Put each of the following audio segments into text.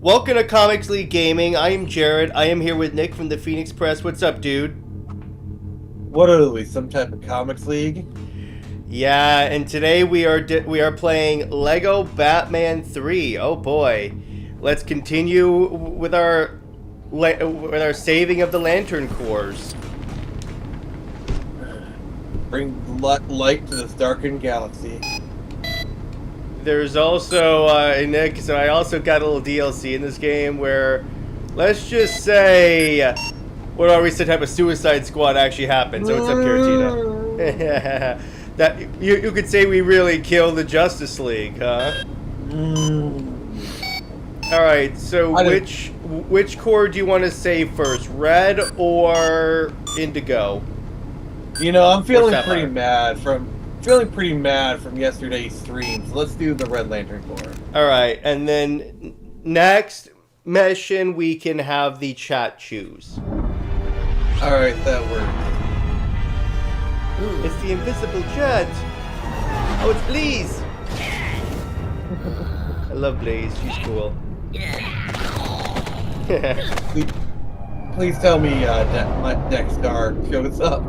Welcome to Comics League Gaming. I am Jared. I am here with Nick from the Phoenix Press. What's up, dude? What are we? Some type of comics league? Yeah, and today we are playing Lego Batman 3. Oh boy, let's continue with our saving of the Lantern cores. Bring light to this darkened galaxy. There's also Nick. So I also got a little DLC in this game where, let's just say, what are we? Some type of Suicide Squad actually happened. So what's up, Caratina? That you could say we really killed the Justice League, huh? All right. So which core do you want to save first, red or indigo? You know, I'm feeling pretty mad from yesterday's stream. So let's do the Red Lantern core. All right, and then next mission we can have the chat choose. All right, that works. It's the invisible jet. Oh, it's Blaze. I love Blaze. She's cool. Please tell me my Dexter shows up.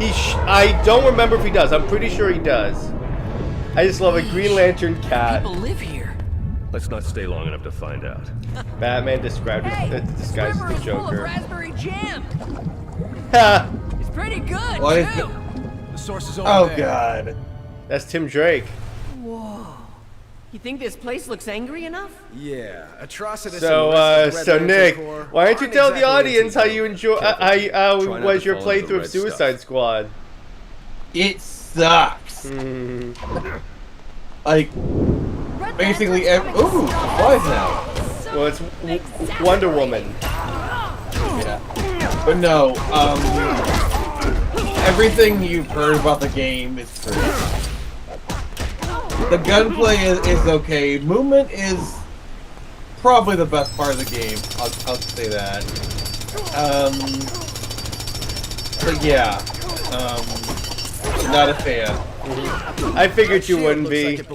I don't remember if he does. I'm pretty sure he does. I just love a Green Lantern cat. People live here. Let's not stay long enough to find out. Batman described disguised as the Joker. Full of raspberry jam. Ha! It's pretty good too. The source is over there. God. That's Tim Drake. Whoa. You think this place looks angry enough? Yeah, atrocitus. So Nick, why don't you tell the audience how you enjoy? How was your playthrough of Suicide Squad? It sucks. Like, basically, ooh, supplies now. Well, it's Wonder Woman. Yeah, but no. Everything you've heard about the game is true. The gunplay is okay. Movement is probably the best part of the game. I'll say that. But yeah, not a fan. I figured you wouldn't be. Like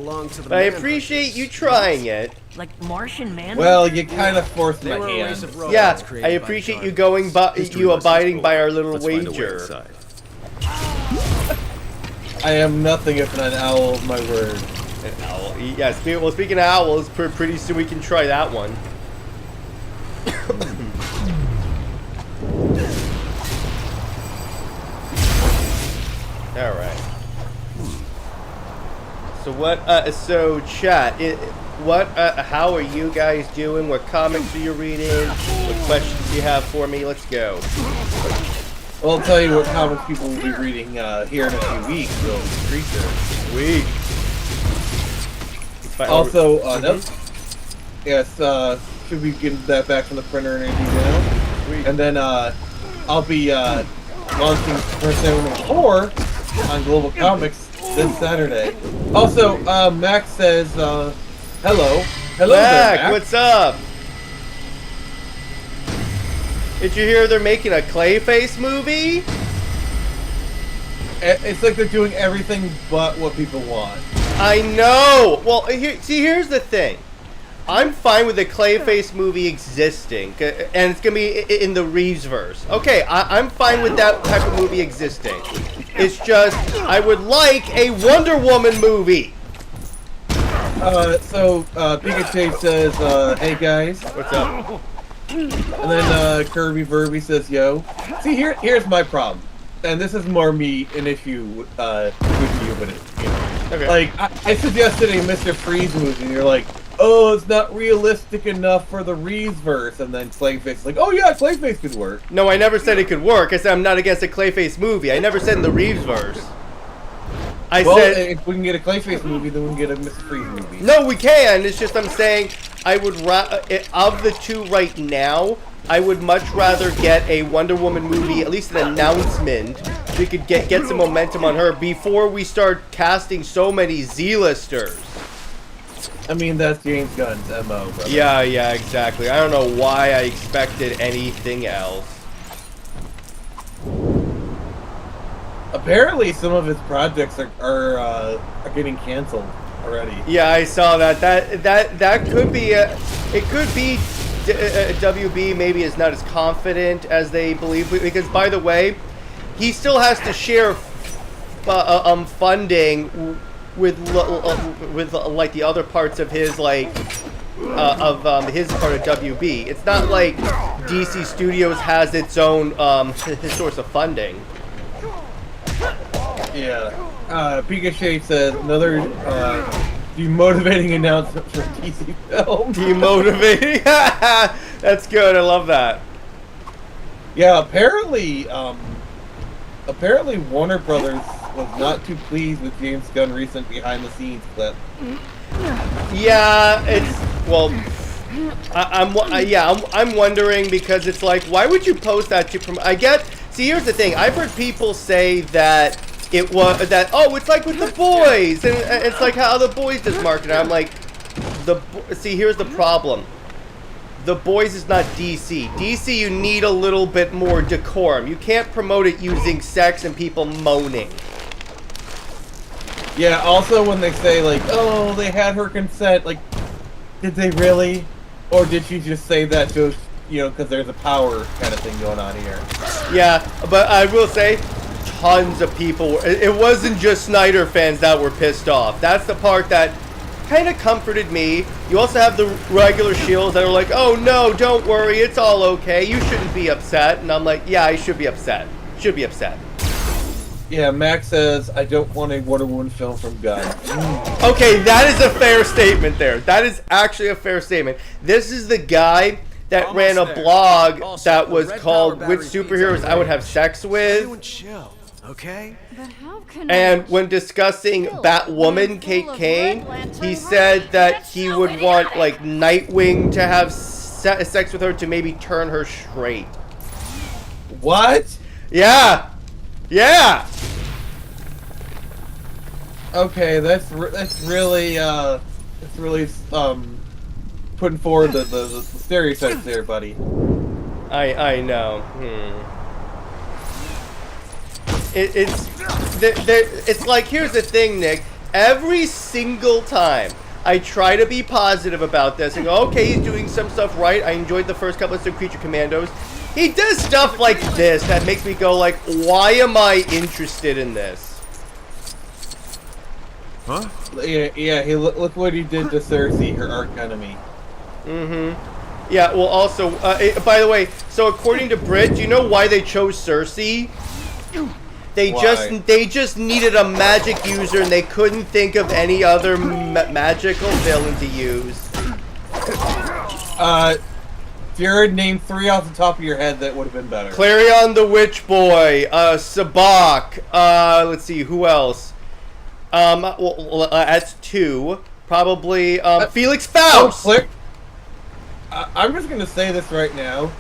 But I appreciate you trying it. Like Martian Man? Well, you kind of forced my hand. Yeah, I appreciate you abiding by our little wager. I am nothing if not an owl of my word. An owl. Yeah, speaking of owls, pretty soon we can try that one. All right. So what? So chat. How are you guys doing? What comics are you reading? What questions do you have for me? Let's go. Well, I'll tell you what comics people will be reading here in a few weeks. So, Sweet. Also, yes, should be getting that back from the printer and anything now. Sweet. And then I'll be launching Persona 4 on Global Comics this Saturday. Also, Max says, hello. Hello Mac, there, Mac. what's up? Did you hear they're making a Clayface movie? It's like they're doing everything but what people want. I know. Well, here's the thing. I'm fine with the Clayface movie existing, and it's gonna be in the Reeves-verse. Okay, I'm fine with that type of movie existing. It's just I would like a Wonder Woman movie. So Pikachu says, hey guys. What's up? And then Kirby Verby says, yo. See, here's my problem. And this is more me an issue with you, but Okay. like I suggested a Mr. Freeze movie, and you're like, oh, it's not realistic enough for the Reeves-verse, and then Clayface is like, oh yeah, Clayface could work. No, I never said it could work. I said I'm not against a Clayface movie. I never said in the Reeves-verse. I said if we can get a Clayface movie, then we can get a Mr. Freeze movie. no, we can. It's just I'm saying I would of the two right now, I would much rather get a Wonder Woman movie, at least an announcement. We could get some momentum on her before we start casting so many Z-listers. I mean, that's James Gunn's MO, brother. Yeah, exactly. I don't know why I expected anything else. Apparently, some of his projects are getting canceled already. Yeah, I saw that. That could be it could be WB maybe is not as confident as they believe, because by the way, he still has to share funding with like the other parts of his his part of WB. It's not like DC Studios has its own his source of funding. Yeah. Pikachu says another demotivating announcement for DC Film. Demotivating? That's good. I love that. Yeah, apparently Warner Brothers was not too pleased with James Gunn's recent behind-the-scenes clip. Yeah, I'm wondering, because it's like, why would you post that to promote? See, here's the thing. I've heard people say that it was that, oh, it's like with The Boys, and it's like how The Boys does marketing. I'm like, see, here's the problem. The Boys is not DC. DC, you need a little bit more decorum. You can't promote it using sex and people moaning. Yeah, also when they say, like, oh, they had her consent, like, did they really? Or did she just say that to, because there's a power kind of thing going on here? Yeah, but I will say, tons of people, it wasn't just Snyder fans that were pissed off. That's the part that kind of comforted me. You also have the regular shields that are like, oh no, don't worry, it's all okay, you shouldn't be upset. And I'm like, yeah, I should be upset. Should be upset. Yeah, Max says, I don't want a Wonder Woman film from Gunn. Okay, that is a fair statement there. That is actually a fair statement. This is the guy that ran a blog that was called Which Superheroes I Would Have Sex With. Chill, okay? But how can And when discussing Batwoman, Kate Kane, he said that he would want, like, Nightwing to have sex with her to maybe turn her straight. What? Yeah! Yeah! Okay, that's really putting forward the stereotypes there, buddy. I know. It's like, here's the thing, Nick. Every single time I try to be positive about this and go, okay, he's doing some stuff right. I enjoyed the first couple of Creature Commandos. He does stuff like this that makes me go like, why am I interested in this? Huh? Yeah. Hey, look what he did to Cersei, her arch enemy. Yeah. Well, also, by the way, so according to Brit, do you know why they chose Cersei? They just needed a magic user, and they couldn't think of any other magical villain to use. Jared, name 3 off the top of your head that would have been better. Clarion the Witch Boy, Sabak, let's see, who else? Well, that's 2. Probably, Felix Faust! I'm just gonna say this right now.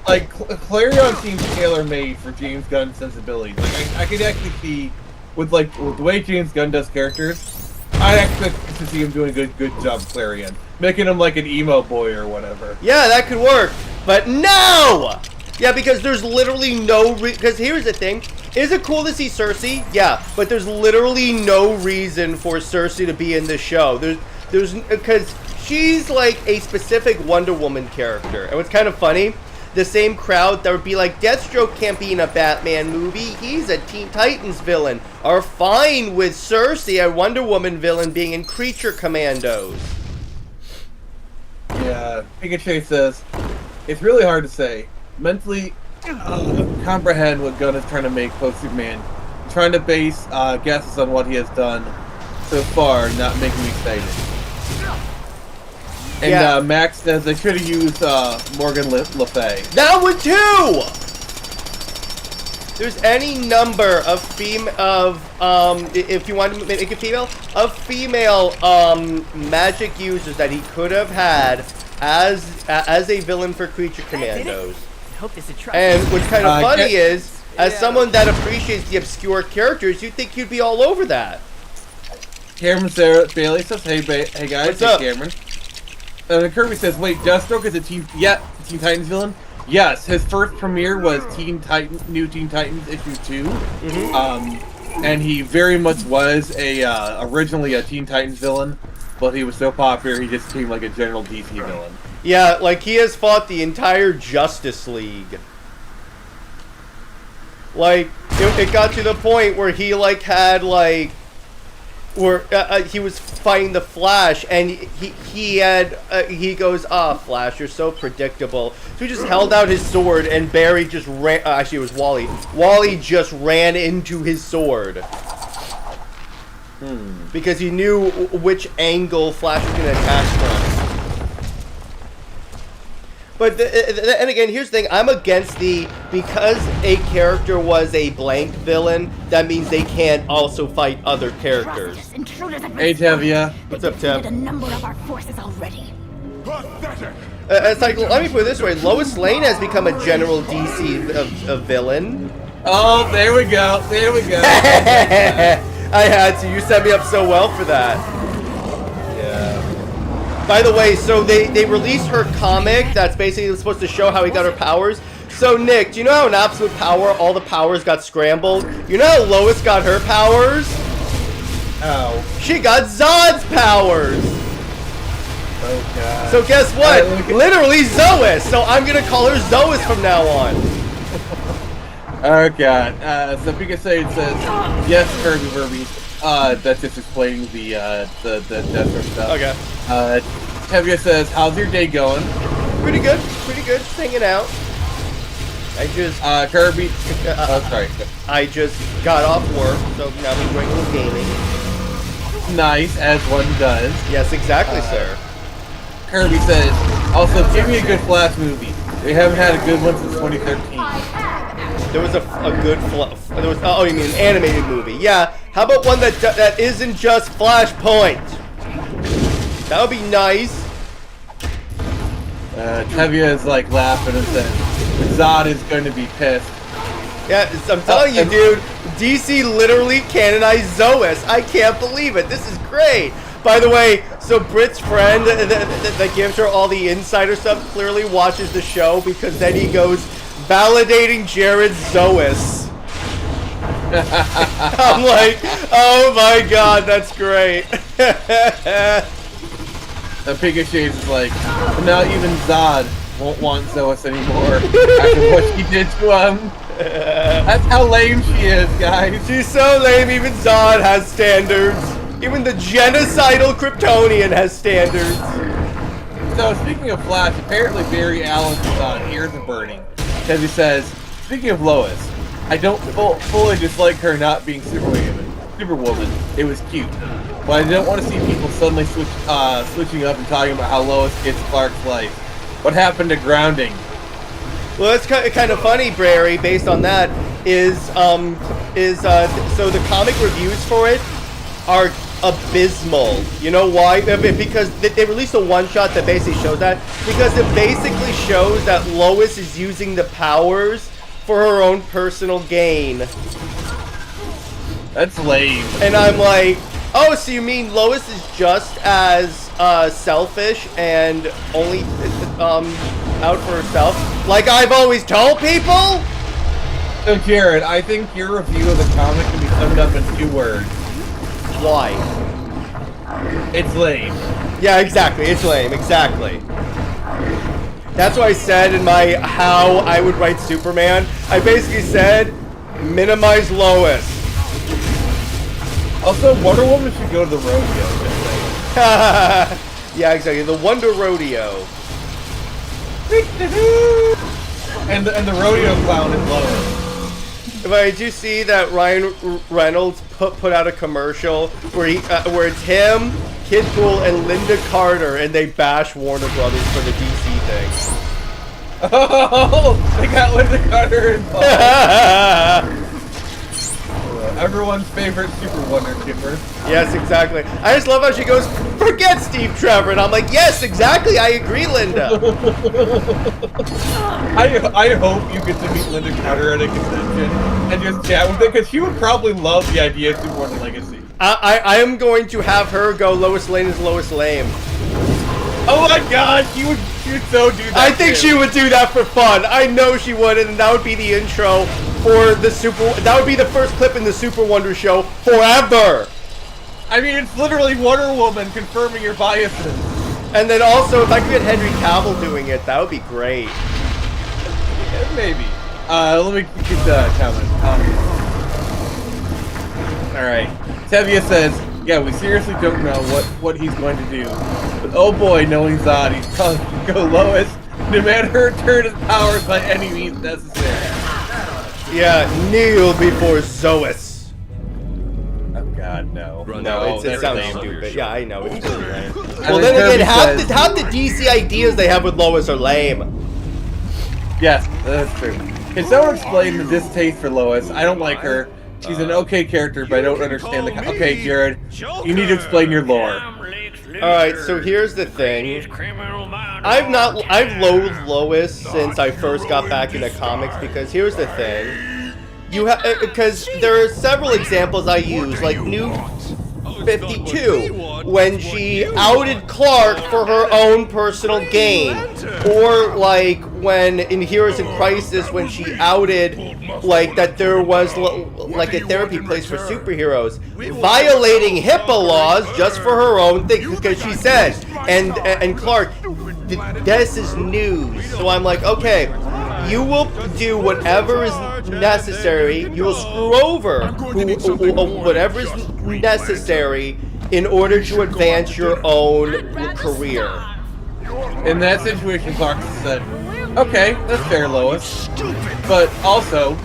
Like, Clarion seems tailor-made for James Gunn's sensibilities. Like, I could actually see, with the way James Gunn does characters, I expect to see him doing a good job with Clarion. Making him like an emo boy or whatever. Yeah, that could work. But no! Yeah, because there's literally no because here's the thing. Is it cool to see Cersei? Yeah, but there's literally no reason for Cersei to be in this show. There's because she's like a specific Wonder Woman character. And what's kind of funny, the same crowd that would be like, Deathstroke can't be in a Batman movie, he's a Teen Titans villain, are fine with Cersei, a Wonder Woman villain, being in Creature Commandos. Yeah, Pikachu says, it's really hard to say. Mentally comprehend what Gunn is trying to make post-Superman. Trying to base guesses on what he has done so far, not making me excited. And yeah. Max says they should have used Morgan Le Fay. That one too! There's any number of if you want to make it female, of female magic users that he could have had as a villain for Creature Commandos. And what's kind of funny is, as someone that appreciates the obscure characters, you'd think you'd be all over that. Cameron Sarah Bailey says, hey guys, what's up? Cameron. And Kirby says, wait, Deathstroke is a Teen Titans villain? Yes, his first premiere was New Teen Titans issue 2. Mm-hmm. And he very much was originally a Teen Titans villain. but he was so popular he just became like a general DC villain. Yeah, like he has fought the entire Justice League. Like it got to the point where he like had like where he was fighting the Flash, and he goes, Flash, you're so predictable. So he just held out his sword, and Barry just ran. Actually, it was Wally. Wally just ran into his sword because he knew which angle Flash was going to attack from. But and again, here's the thing: I'm against because a character was a blank villain. That means they can't also fight other characters. Hey, Tevya. What's up, Tev? A number of our forces already. It's like, let me put it this way: Lois Lane has become a general DC villain. Oh, there we go. There we go. I had to. You set me up so well for that. By the way, so they released her comic that's basically supposed to show how he got her powers. So, Nick, do you know how in Absolute Power all the powers got scrambled? You know how Lois got her powers? Oh. She got Zod's powers! Oh, God. So guess what? Literally Zois! So I'm gonna call her Zois from now on. Oh, God. So Pika Sage says, yes, Kirby Verby. That's just explaining the Deathstroke stuff. Okay. Tevya says, how's your day going? Pretty good. Pretty good. Just hanging out. I just... Kirby... sorry. I just got off work, so now I'm doing a little gaming. Nice, as one does. Yes, exactly, sir. Kirby says, also, give me a good Flash movie. We haven't had a good one since 2013. There was a good... There was, oh, you mean an animated movie. Yeah, how about one that isn't just Flashpoint? That would be nice. Tevya is like laughing and says, Zod is going to be pissed. Yeah, I'm telling you, dude. DC literally canonized Zois. I can't believe it. This is great. By the way, so Britt's friend that gives her all the insider stuff clearly watches the show because then he goes, validating Jared's Zois. I'm like, oh my god, that's great. The Pika Shades is like, but now even Zod won't want Zois anymore after what she did to him. That's how lame she is, guys. She's so lame, even Zod has standards. Even the genocidal Kryptonian has standards. So, speaking of Flash, apparently Barry Allen's ears are burning. Because he says, speaking of Lois, I don't fully dislike her not being Superwoman. It was cute. But I don't want to see people suddenly switching up and talking about how Lois gets Clark's life. What happened to grounding? Well, that's kind of funny, Brary. Based on that, so the comic reviews for it are abysmal. You know why? Because they released a one-shot that basically shows that. Because it basically shows that Lois is using the powers for her own personal gain. That's lame. And I'm like, oh, so you mean Lois is just as selfish and only out for herself, like I've always told people? So, Jared, I think your review of the comic can be summed up in 2 words. Why? It's lame. Yeah, exactly. It's lame. Exactly. That's what I said in my how I would write Superman. I basically said, minimize Lois. Also, Wonder Woman should go to the rodeo, just saying. Yeah, exactly. The Wonder Rodeo. and the rodeo clown is Lois. But did you see that Ryan Reynolds put out a commercial where where it's him, Kid Pool, and Linda Carter, and they bash Warner Brothers for the DC thing. Oh, they got Linda Carter involved. Everyone's favorite Super Wonder Kipper. Yes, exactly. I just love how she goes, forget Steve Trevor, and I'm like, yes, exactly. I agree, Linda. I hope you get to meet Linda Carter at a convention and just chat with her, because she would probably love the idea of Super Wonder Legacy. I am going to have her go Lois Lane is Lois Lame. Oh my god, she would so do that. I think she would do that for fun. I know she would, and that would be the intro for the that would be the first clip in the Super Wonder show forever. I mean, it's literally Wonder Woman confirming your biases. And then also, if I could get Henry Cavill doing it, that would be great. Yeah, maybe. Let me get the comment. Alright. Tevia says, yeah, we seriously don't know what he's going to do. But oh boy, knowing Zod, he's probably going to go Lois, no matter her turn his powers by any means necessary. Yeah, kneel before Zois. Oh god, no. No, it sounds everything. stupid. Yeah, I know, it's really lame. And Well, then Kirby again, says- half the DC ideas they have with Lois are lame. Yes, that's true. Can someone explain the distaste for Lois? I don't like her. She's an okay character, but I don't understand the... Okay, Jared, you need to explain your lore. Alright, so here's the thing. I've loathed Lois since I first got back into comics, because here's the thing. Because there are several examples I use, like New 52, when she outed Clark for her own personal gain. Or like when in Heroes in Crisis, when she outed like that there was like a therapy place for superheroes, violating HIPAA laws just for her own thing, because she said, and Clark, this is news. So I'm like, okay, you will do whatever is necessary. You will screw over whatever is necessary in order to advance your own career. In that situation, Clark said, okay, that's fair, Lois. But also,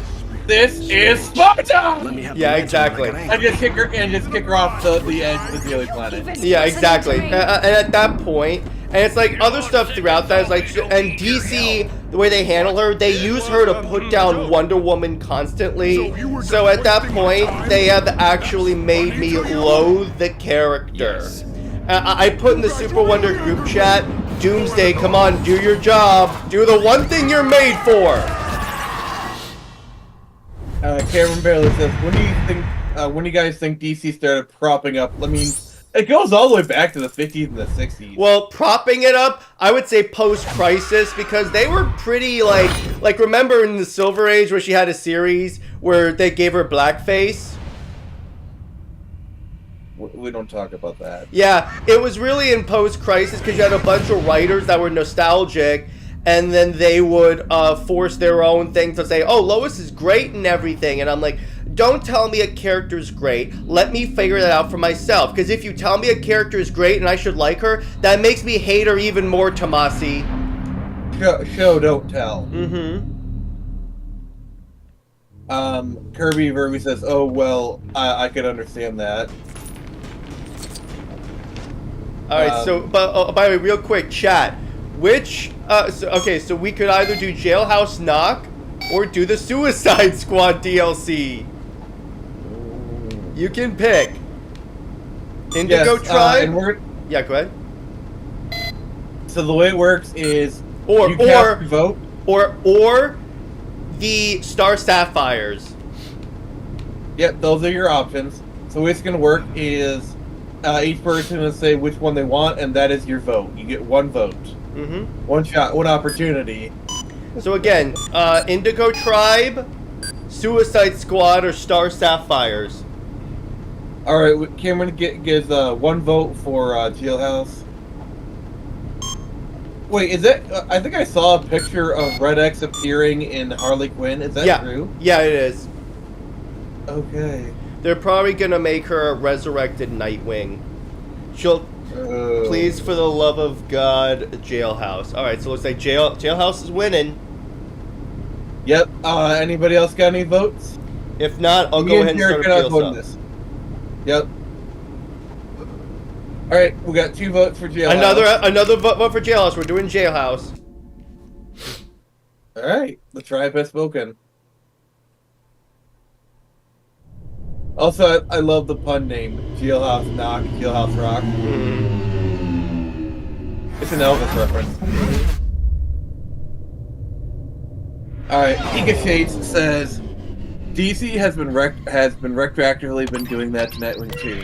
this is Sparta! Yeah, exactly. And just kick her off the edge of the Daily Planet. Yeah, exactly. And at that point, and it's like other stuff throughout that is like, and DC, the way they handle her, they use her to put down Wonder Woman constantly. So at that point, they have actually made me loathe the character. I put in the Super Wonder group chat, Doomsday, come on, do your job. Do the one thing you're made for. Cameron Bailey says, when do you guys think DC started propping up? I mean, it goes all the way back to the 50s and the 60s. Well, propping it up, I would say post-Crisis, because they were pretty, like remember in the Silver Age where she had a series where they gave her blackface? We don't talk about that. Yeah, it was really in post-Crisis because you had a bunch of writers that were nostalgic, and then they would force their own thing to say, oh, Lois is great and everything, and I'm like, don't tell me a character's great. Let me figure that out for myself. Because if you tell me a character is great and I should like her, that makes me hate her even more, Tomasi. Show, don't tell. Mm-hmm. Kirby Verby says, oh, well, I could understand that. Alright, so, but by the way, real quick, chat. Which, so we could either do Jailhouse Knock or do the Suicide Squad DLC. You can pick. Indigo Tribe? Yeah, go ahead. So the way it works is Or vote. Or the Star Sapphires. Yep, those are your options. So the way it's going to work is each person will say which one they want, and that is your vote. You get one vote. Mm-hmm. One shot, one opportunity. So again, Indigo Tribe, Suicide Squad, or Star Sapphires. Alright, Cameron gives one vote for Jailhouse. Wait, is that... I think I saw a picture of Red X appearing in Harley Quinn. Is that true? Yeah, it is. Okay. They're probably gonna make her a resurrected Nightwing. She'll... Please, for the love of God, Jailhouse. Alright, so it looks like Jailhouse is winning. Yep. Anybody else got any votes? If not, I'll go ahead and start a field this. Yep. Alright, we got 2 votes for Jailhouse. Another vote for Jailhouse. We're doing Jailhouse. Alright, the tribe has spoken. Also, I love the pun name. Jailhouse Knock, Jailhouse Rock. It's an Elvis reference. Alright, Ika Shades says, DC has been retroactively been doing that to Nightwing too.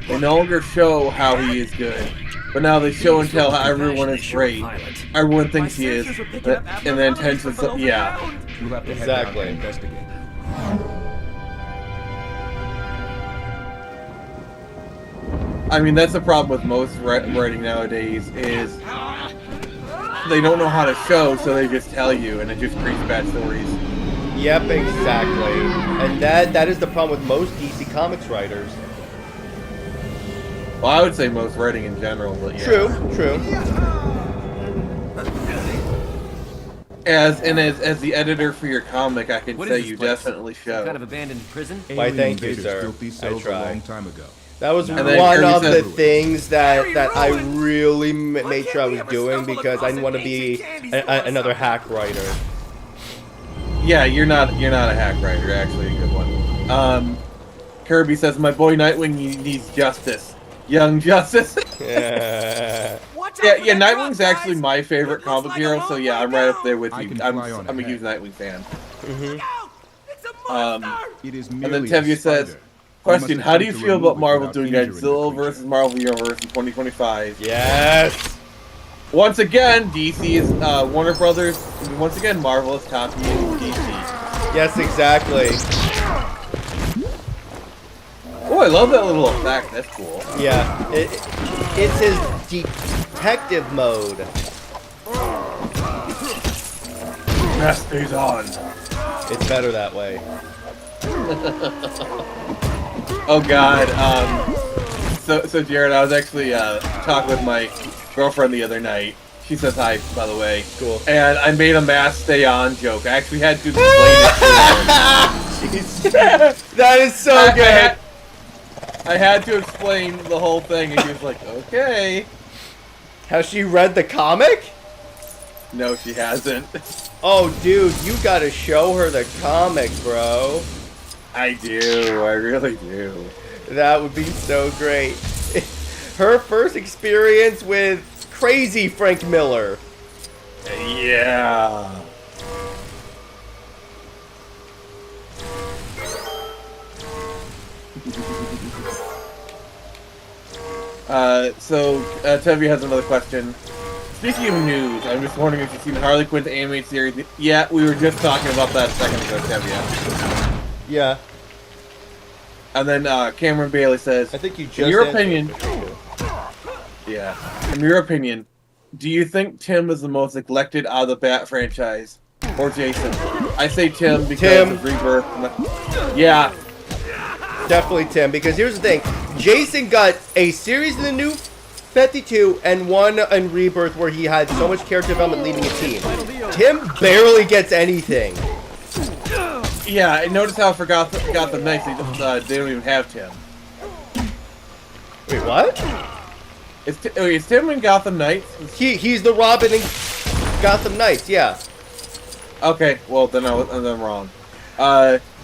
They no longer show how he is good, but now they show and tell how everyone is great. Everyone thinks he is, and then tends to... Yeah. You'll have to head down Exactly. and investigate. I mean, that's the problem with most writing nowadays is they don't know how to show, so they just tell you, and it just creates bad stories. Yep, exactly. And that is the problem with most DC Comics writers. Well, I would say most writing in general, but yeah. True. As the editor for your comic, I can say you definitely show. Kind of abandoned prison? Why, Alien thank you, invaders sir. built these I cells a try. long time ago. That was And one then of Kirby the said- things that I really made sure I was doing because I didn't want to be another hack writer. Yeah, you're not a hack writer, actually, a good one. Kirby says, my boy Nightwing needs justice. Young Justice. Yeah. yeah, Nightwing's actually my favorite comic hero, so yeah, I'm right up there with I you. can I'm fly on a ahead. huge Nightwing fan. It is And merely then Tevye a says, spider. question, must how do you attempt to feel remove about it Marvel without doing injuring the Godzilla creature. versus Marvel Universe in 2025? Yes. Once again, DC is Warner Brothers. Once again, Marvel is copying DC. Yes, exactly. Oh, I love that little effect. That's cool. Yeah. It's his detective mode. Best stays on. It's better that way. Oh God. So Jared, I was actually talking with my girlfriend the other night. She says hi, by the way. Cool. And I made a mask stay on joke. I actually had to explain it to her. Jeez. That is so good. I had to explain the whole thing, and she was like, "Okay." Has she read the comic? No, she hasn't. Oh, dude, you gotta show her the comic, bro. I do. I really do. That would be so great. Her first experience with crazy Frank Miller. Yeah. Tevye has another question. Speaking of news, I'm just wondering if you've seen Harley Quinn's animated series. Yeah, we were just talking about that a second ago, Tevye. Yeah. And then Cameron Bailey says, I think you just in your answered opinion, it. yeah, in your opinion, do you think Tim is the most neglected out of the Bat franchise? Or Jason? I say Tim because Tim. of Rebirth. Yeah. Definitely Tim, because here's the thing. Jason got a series in the New 52 and one in Rebirth where he had so much character development leading a team. Tim barely gets anything. Yeah, and notice how for Gotham Knights, they don't even have Tim. Wait, what? Is Tim in Gotham Knights? He's the Robin in Gotham Knights, yeah. Okay, well, then I'm wrong.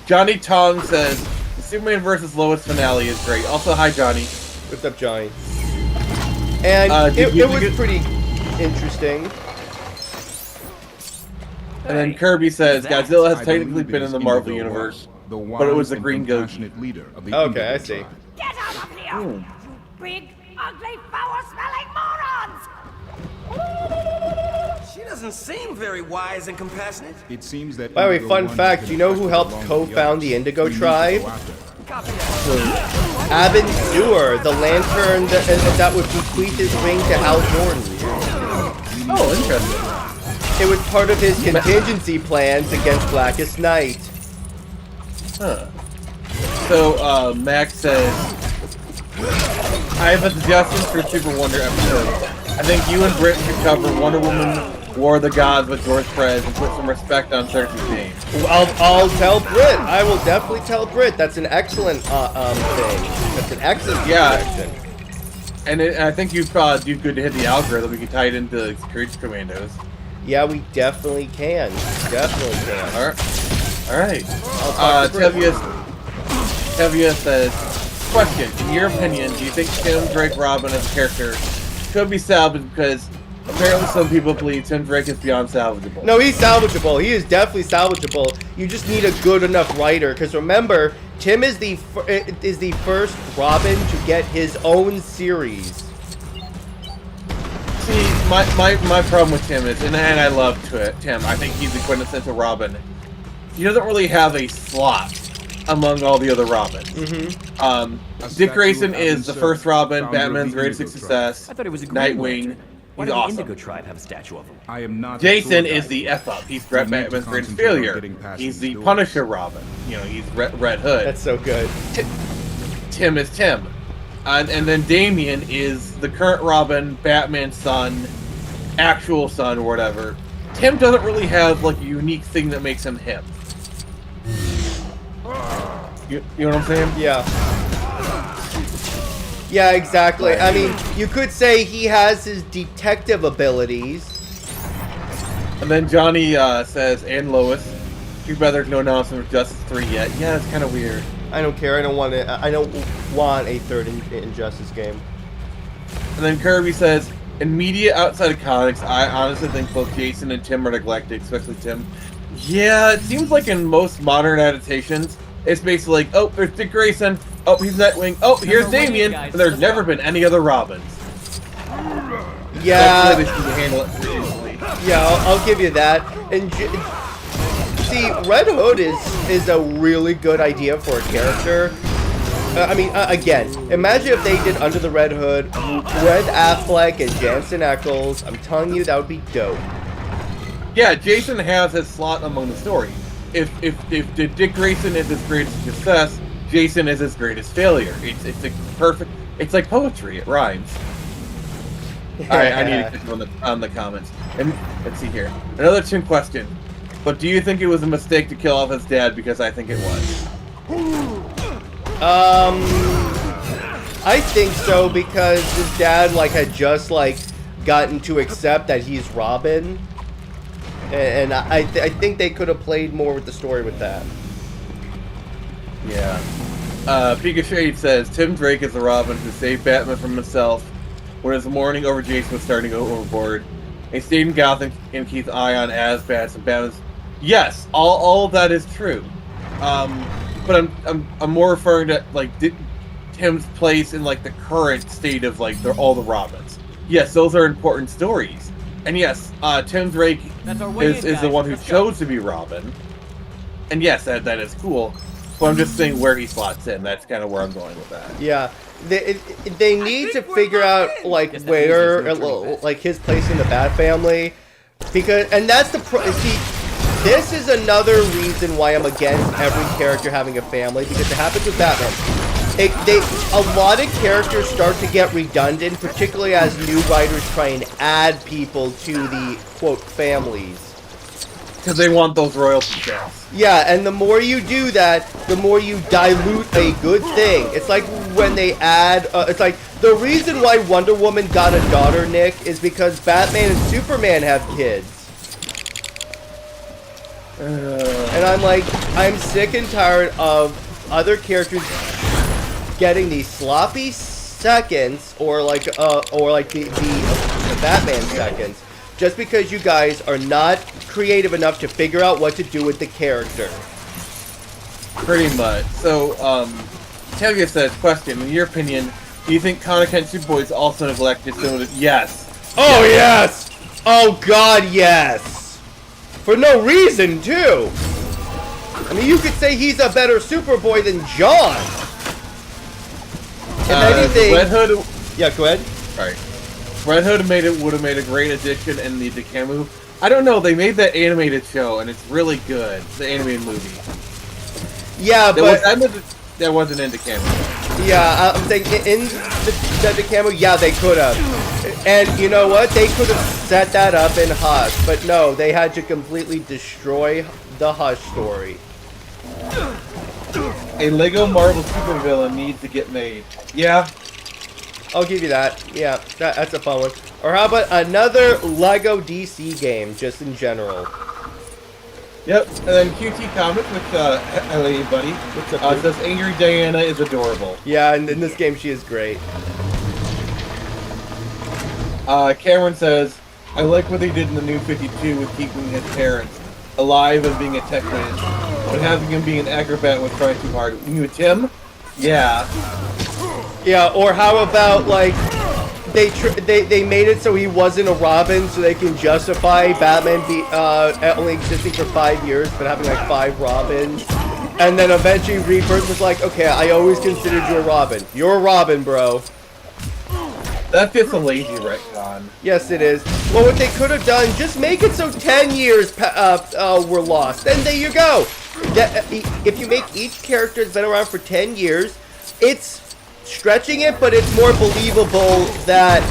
Johnny Tong says, the Superman vs. Lois finale is great. Also, hi, Johnny. What's up, Johnny? And it was pretty interesting. And then Kirby says, Godzilla has I technically believe it been in is the Marvel Indigo universe, One, but it was the the Green wise and Goat. compassionate leader of the Okay, I Indigo see. tribe. Get out of here! You big, ugly, foul-smelling morons! She doesn't seem very wise and compassionate. It seems that By the way, Indigo fun One fact, has do you been know who affected helped along with co-found the others. Indigo We need to tribe? go after her. Copy that. Abin Sur, the lantern that would bequeath his ring to Hal Jordan. Oh, interesting. It was part of his contingency plans against Blackest Night. Huh. So, Max says, I have a suggestion for Super Wonder episode. I think you and Britt should cover Wonder Woman, War of the Gods with George Perez and put some respect on Cersei's name. I'll tell Britt. I will definitely tell Britt. That's an excellent thing. That's an excellent suggestion. And I think you'd do good to hit the algorithm. We could tie it into Courage Commandos. Yeah, we definitely can. Definitely can. Alright. Tevye says, question, in your opinion, do you think Tim Drake Robin as a character could be salvaged because apparently some people believe Tim Drake is beyond salvageable? No, he's salvageable. He is definitely salvageable. You just need a good enough writer. Because remember, Tim is the first Robin to get his own series. See, my problem with Tim is, and I love Tim, I think he's the quintessential Robin. He doesn't really have a slot. among all the other Robins. Dick Grayson is the first Robin, Founder of Batman's the greatest Indigo success. I thought it was a Green Nightwing. Lantern. Why He's did the awesome. Indigo Tribe have a statue of him? I am not. Jason is the F up. He's You need to Batman's greatest concentrate on failure. getting past He's these the doors. Punisher Robin. You know, he's Red Hood. That's so good. Tim is Tim. And then Damian is the current Robin, Batman's son, actual son, or whatever. Tim doesn't really have like a unique thing that makes him him. You know what I'm saying? Yeah. Yeah, exactly. I mean, you could say he has his detective abilities. And then Johnny says, and Lois, too bad there's no announcement of Justice 3 yet. Yeah, it's kind of weird. I don't care. I don't want it. I don't want a third Injustice game. And then Kirby says, in media outside of comics, I honestly think both Jason and Tim are neglected, especially Tim. Yeah, it seems like in most modern adaptations, it's basically like, oh, there's Dick Grayson, oh, he's Nightwing, oh, here's Damian, and there's never been any other Robins. Yeah. That's the way they seem to handle it seriously. Yeah, I'll give you that. And see, Red Hood is a really good idea for a character. I mean, again, imagine if they did Under the Red Hood, Red Affleck and Jensen Ackles. I'm telling you, that would be dope. Yeah, Jason has his slot among the story. If Dick Grayson is his greatest success, Jason is his greatest failure. It's a perfect. It's like poetry. It rhymes. All right, I need to click on the comments. And let's see here. Another Tim question. But do you think it was a mistake to kill off his dad? Because I think it was. I think so because his dad had just gotten to accept that he's Robin. And I think they could have played more with the story with that. Yeah. Pika Shade says, Tim Drake is the Robin who saved Batman from himself when his mourning over Jason was starting to go overboard. He stayed in Gotham and keeps an eye on Asbats and Batman's. Yes, all of that is true. But I'm more referring to Tim's place in the current state of all the Robins. Yes, those are important stories. And yes, Tim Drake is the one who chose to be Robin. And yes, that is cool. But I'm just saying where he slots in. That's kind of where I'm going with that. Yeah, they need to figure out where his place in the Bat Family, because that's see, this is another reason why I'm against every character having a family, because it happens with Batman. A lot of characters start to get redundant, particularly as new writers try and add people to the quote families. Because they want those royalty checks. Yeah, and the more you do that, the more you dilute a good thing. It's like when they add... it's like, the reason why Wonder Woman got a daughter, Nick, is because Batman and Superman have kids. And I'm sick and tired of other characters getting these sloppy seconds, or the Batman seconds. Just because you guys are not creative enough to figure out what to do with the character. Pretty much. So, Tevia says, question, in your opinion, do you think Connor Kent Superboy is also neglected? Yes. Oh, yes! Oh, God, yes! For no reason, too! I mean, you could say he's a better Superboy than John! If anything... Red Hood... Yeah, go ahead. Alright. Red Hood would have made a great addition in the Decamu. I don't know, they made that animated show, and it's really good. The animated movie. Yeah, but... That wasn't in Decamu. Yeah, I'm saying in the Decamu, yeah, they could have. And you know what? They could have set that up in Hush, but no, they had to completely destroy the Hush story. A Lego Marvel supervillain needs to get made. Yeah. I'll give you that. Yeah, that's a fun one. Or how about another Lego DC game, just in general? Yep, and then QT Comics, which, hello, buddy. What's up, says Angry Diana is adorable. Yeah, and in this game, she is great. Cameron says, I like what they did in the New 52 with keeping his parents alive and being a tech man, but having him be an acrobat was trying too hard. You knew Tim? Yeah. Yeah, or how about, they made it so he wasn't a Robin, so they can justify Batman only existing for 5 years, but having 5 Robins. And then eventually Rebirth was like, okay, I always considered you a Robin. You're a Robin, bro. That's just a lazy retcon. Yes, it is. Well, what they could have done, just make it so 10 years were lost. Then there you go. If you make each character that's been around for 10 years, it's stretching it, but it's more believable that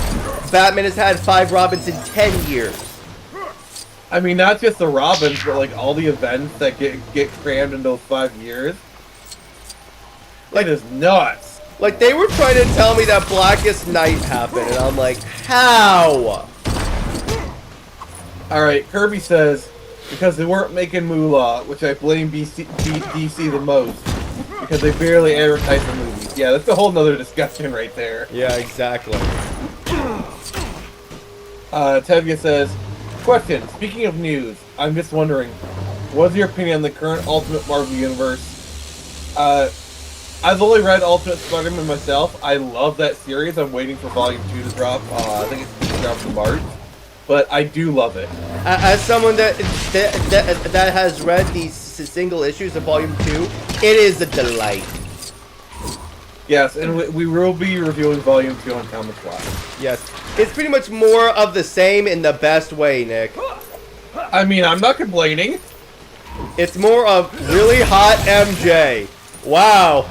Batman has had 5 Robins in 10 years. I mean, not just the Robins, but like all the events that get crammed in those 5 years. It is nuts. Like, they were trying to tell me that Blackest Night happened, and I'm like, how? Alright, Kirby says, because they weren't making moolah, which I blame DC the most, because they barely advertise the movies. Yeah, that's a whole nother discussion right there. Yeah, exactly. Tevye says, question, speaking of news, I'm just wondering, what's your opinion on the current Ultimate Marvel Universe? I've only read Ultimate Spider-Man myself. I love that series. I'm waiting for Volume 2 to drop. I think it's going to drop in March. But I do love it. As someone that has read these single issues of Volume 2, it is a delight. Yes, and we will be reviewing Volume 2 on Comics Live. Yes. It's pretty much more of the same in the best way, Nick. I mean, I'm not complaining. It's more of really hot MJ. Wow.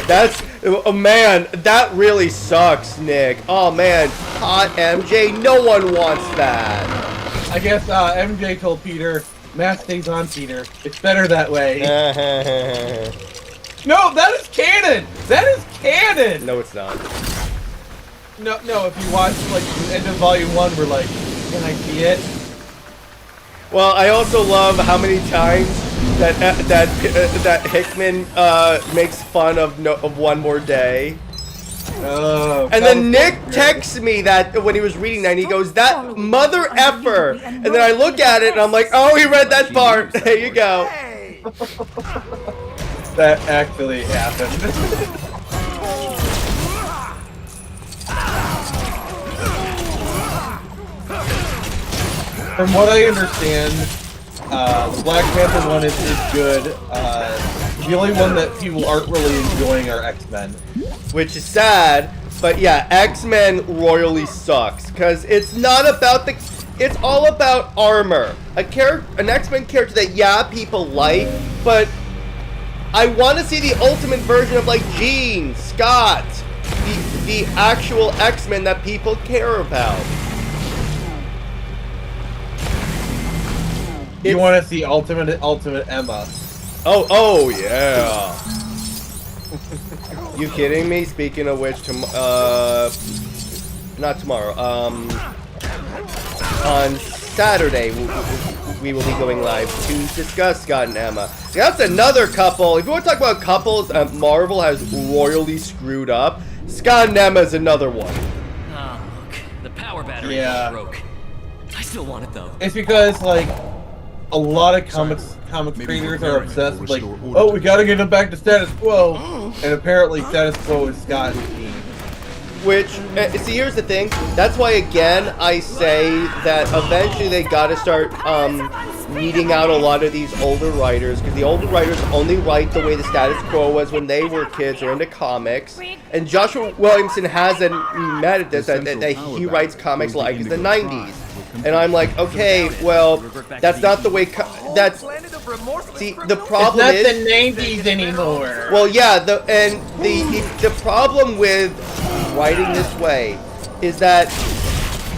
That's... Oh, man, that really sucks, Nick. Oh, man. Hot MJ. No one wants that. I guess MJ told Peter, mask stays on, Peter. It's better that way. No, that is canon! That is canon! No, it's not. No, if you watch, like, the end of Volume 1, we're like, can I see it? Well, I also love how many times that Hickman makes fun of One More Day. And then Nick texts me that when he was reading that, and he goes, that mother effer! And then I look at it, and I'm like, oh, he read that part. There you go. That actually happened. From what I understand, the Black Panther one is good. The only one that people aren't really enjoying are X-Men. Which is sad, but yeah, X-Men royally sucks. Because it's not about the... It's all about armor. An X-Men character that, yeah, people like, but I want to see the ultimate version of, like, Jean, Scott, the actual X-Men that people care about. You want to see Ultimate Emma. Oh yeah. You kidding me? Speaking of which, not tomorrow. On Saturday, we will be going live to discuss Scott and Emma. That's another couple. If you want to talk about couples Marvel has royally screwed up, Scott and Emma is another one. Oh, look. The power battery broke. I still want it, though. It's because, like, a lot of comics creators are obsessed with, like, oh, we gotta get them back to status quo. And apparently status quo is Scott and Jean. Which, see, here's the thing. That's why, again, I say that eventually they gotta start weeding out a lot of these older writers, because the older writers only write the way the status quo was when they were kids or into comics. And Joshua Williamson hasn't met this, that he writes comics like in the 90s. And I'm like, okay, well, that's not the way. See, the problem is it's not the 90s anymore. Well, yeah, the problem with writing this way is that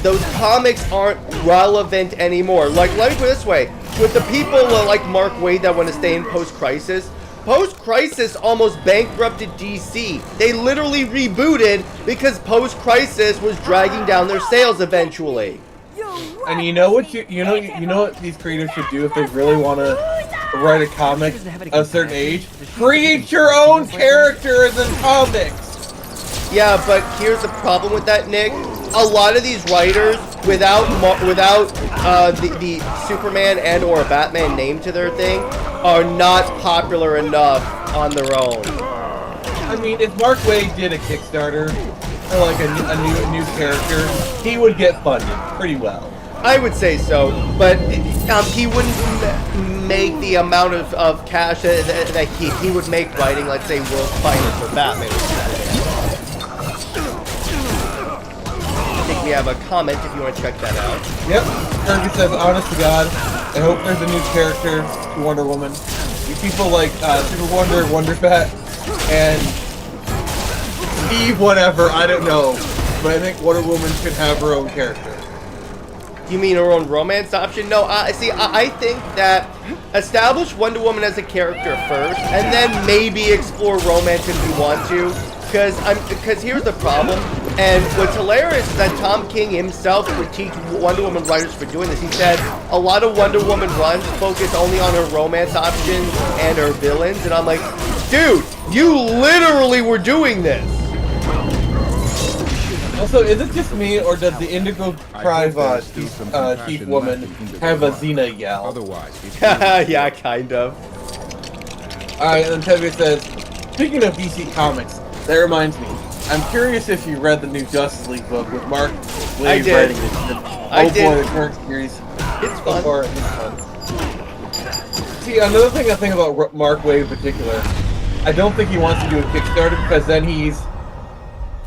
those comics aren't relevant anymore. Like, let me put it this way: with the people like Mark Waid that want to stay in post-crisis. Post-Crisis almost bankrupted DC. They literally rebooted because Post-Crisis was dragging down their sales eventually. And you know what you know what these creators should do if they really want to write a comic at a certain age? Create your own characters in comics. Yeah, but here's the problem with that, Nick. A lot of these writers, without the Superman and or Batman name to their thing, are not popular enough on their own. I mean, if Mark Waid did a Kickstarter for like a new character, he would get funded pretty well. I would say so, but he wouldn't make the amount of cash that he would make writing, let's say, World Finest for Batman. I think we have a comment if you want to check that out. Yep. Kirby says, honest to God, I hope there's a new character to Wonder Woman. You people like Super Wonder, Wonder Bat, and Eve whatever, I don't know. But I think Wonder Woman should have her own character. You mean her own romance option? No, see, I think that establish Wonder Woman as a character first, and then maybe explore romance if you want to. Because here's the problem, and what's hilarious is that Tom King himself critiqued Wonder Woman writers for doing this. He said a lot of Wonder Woman runs focus only on her romance options and her villains, and I'm like, dude, you literally were doing this. Also, is it just me, or does the Indigo Tribe chief woman have a Xena yell? Otherwise, Yeah, kind of. Alright, and then Tevye says, speaking of DC Comics, that reminds me, I'm curious if you read the new Justice League book with Mark Waid writing it. I did. Boy, the current series. It's fun. It's fun. See, another thing I think about Mark Waid in particular, I don't think he wants to do a Kickstarter because then he's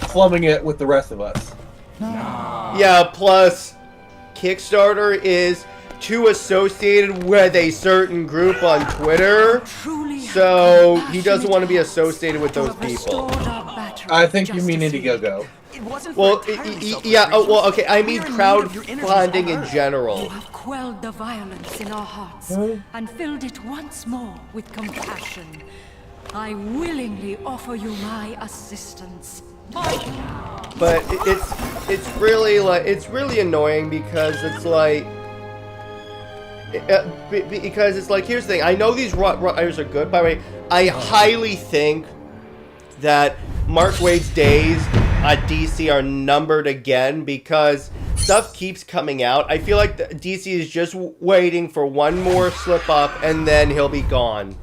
slumming it with the rest of us. Yeah, plus Kickstarter is too associated with a certain group on Twitter, so he doesn't want to be associated with those people. I think you mean Indiegogo. Well, yeah, well, okay, I mean crowdfunding in general. You have quelled the violence in our hearts and filled it once more with compassion. I willingly offer you my assistance. But it's really annoying because it's like here's the thing. I know these writers are good. By the way, I highly think that Mark Waid's days at DC are numbered again because stuff keeps coming out. I feel like DC is just waiting for one more slip up and then he'll be gone.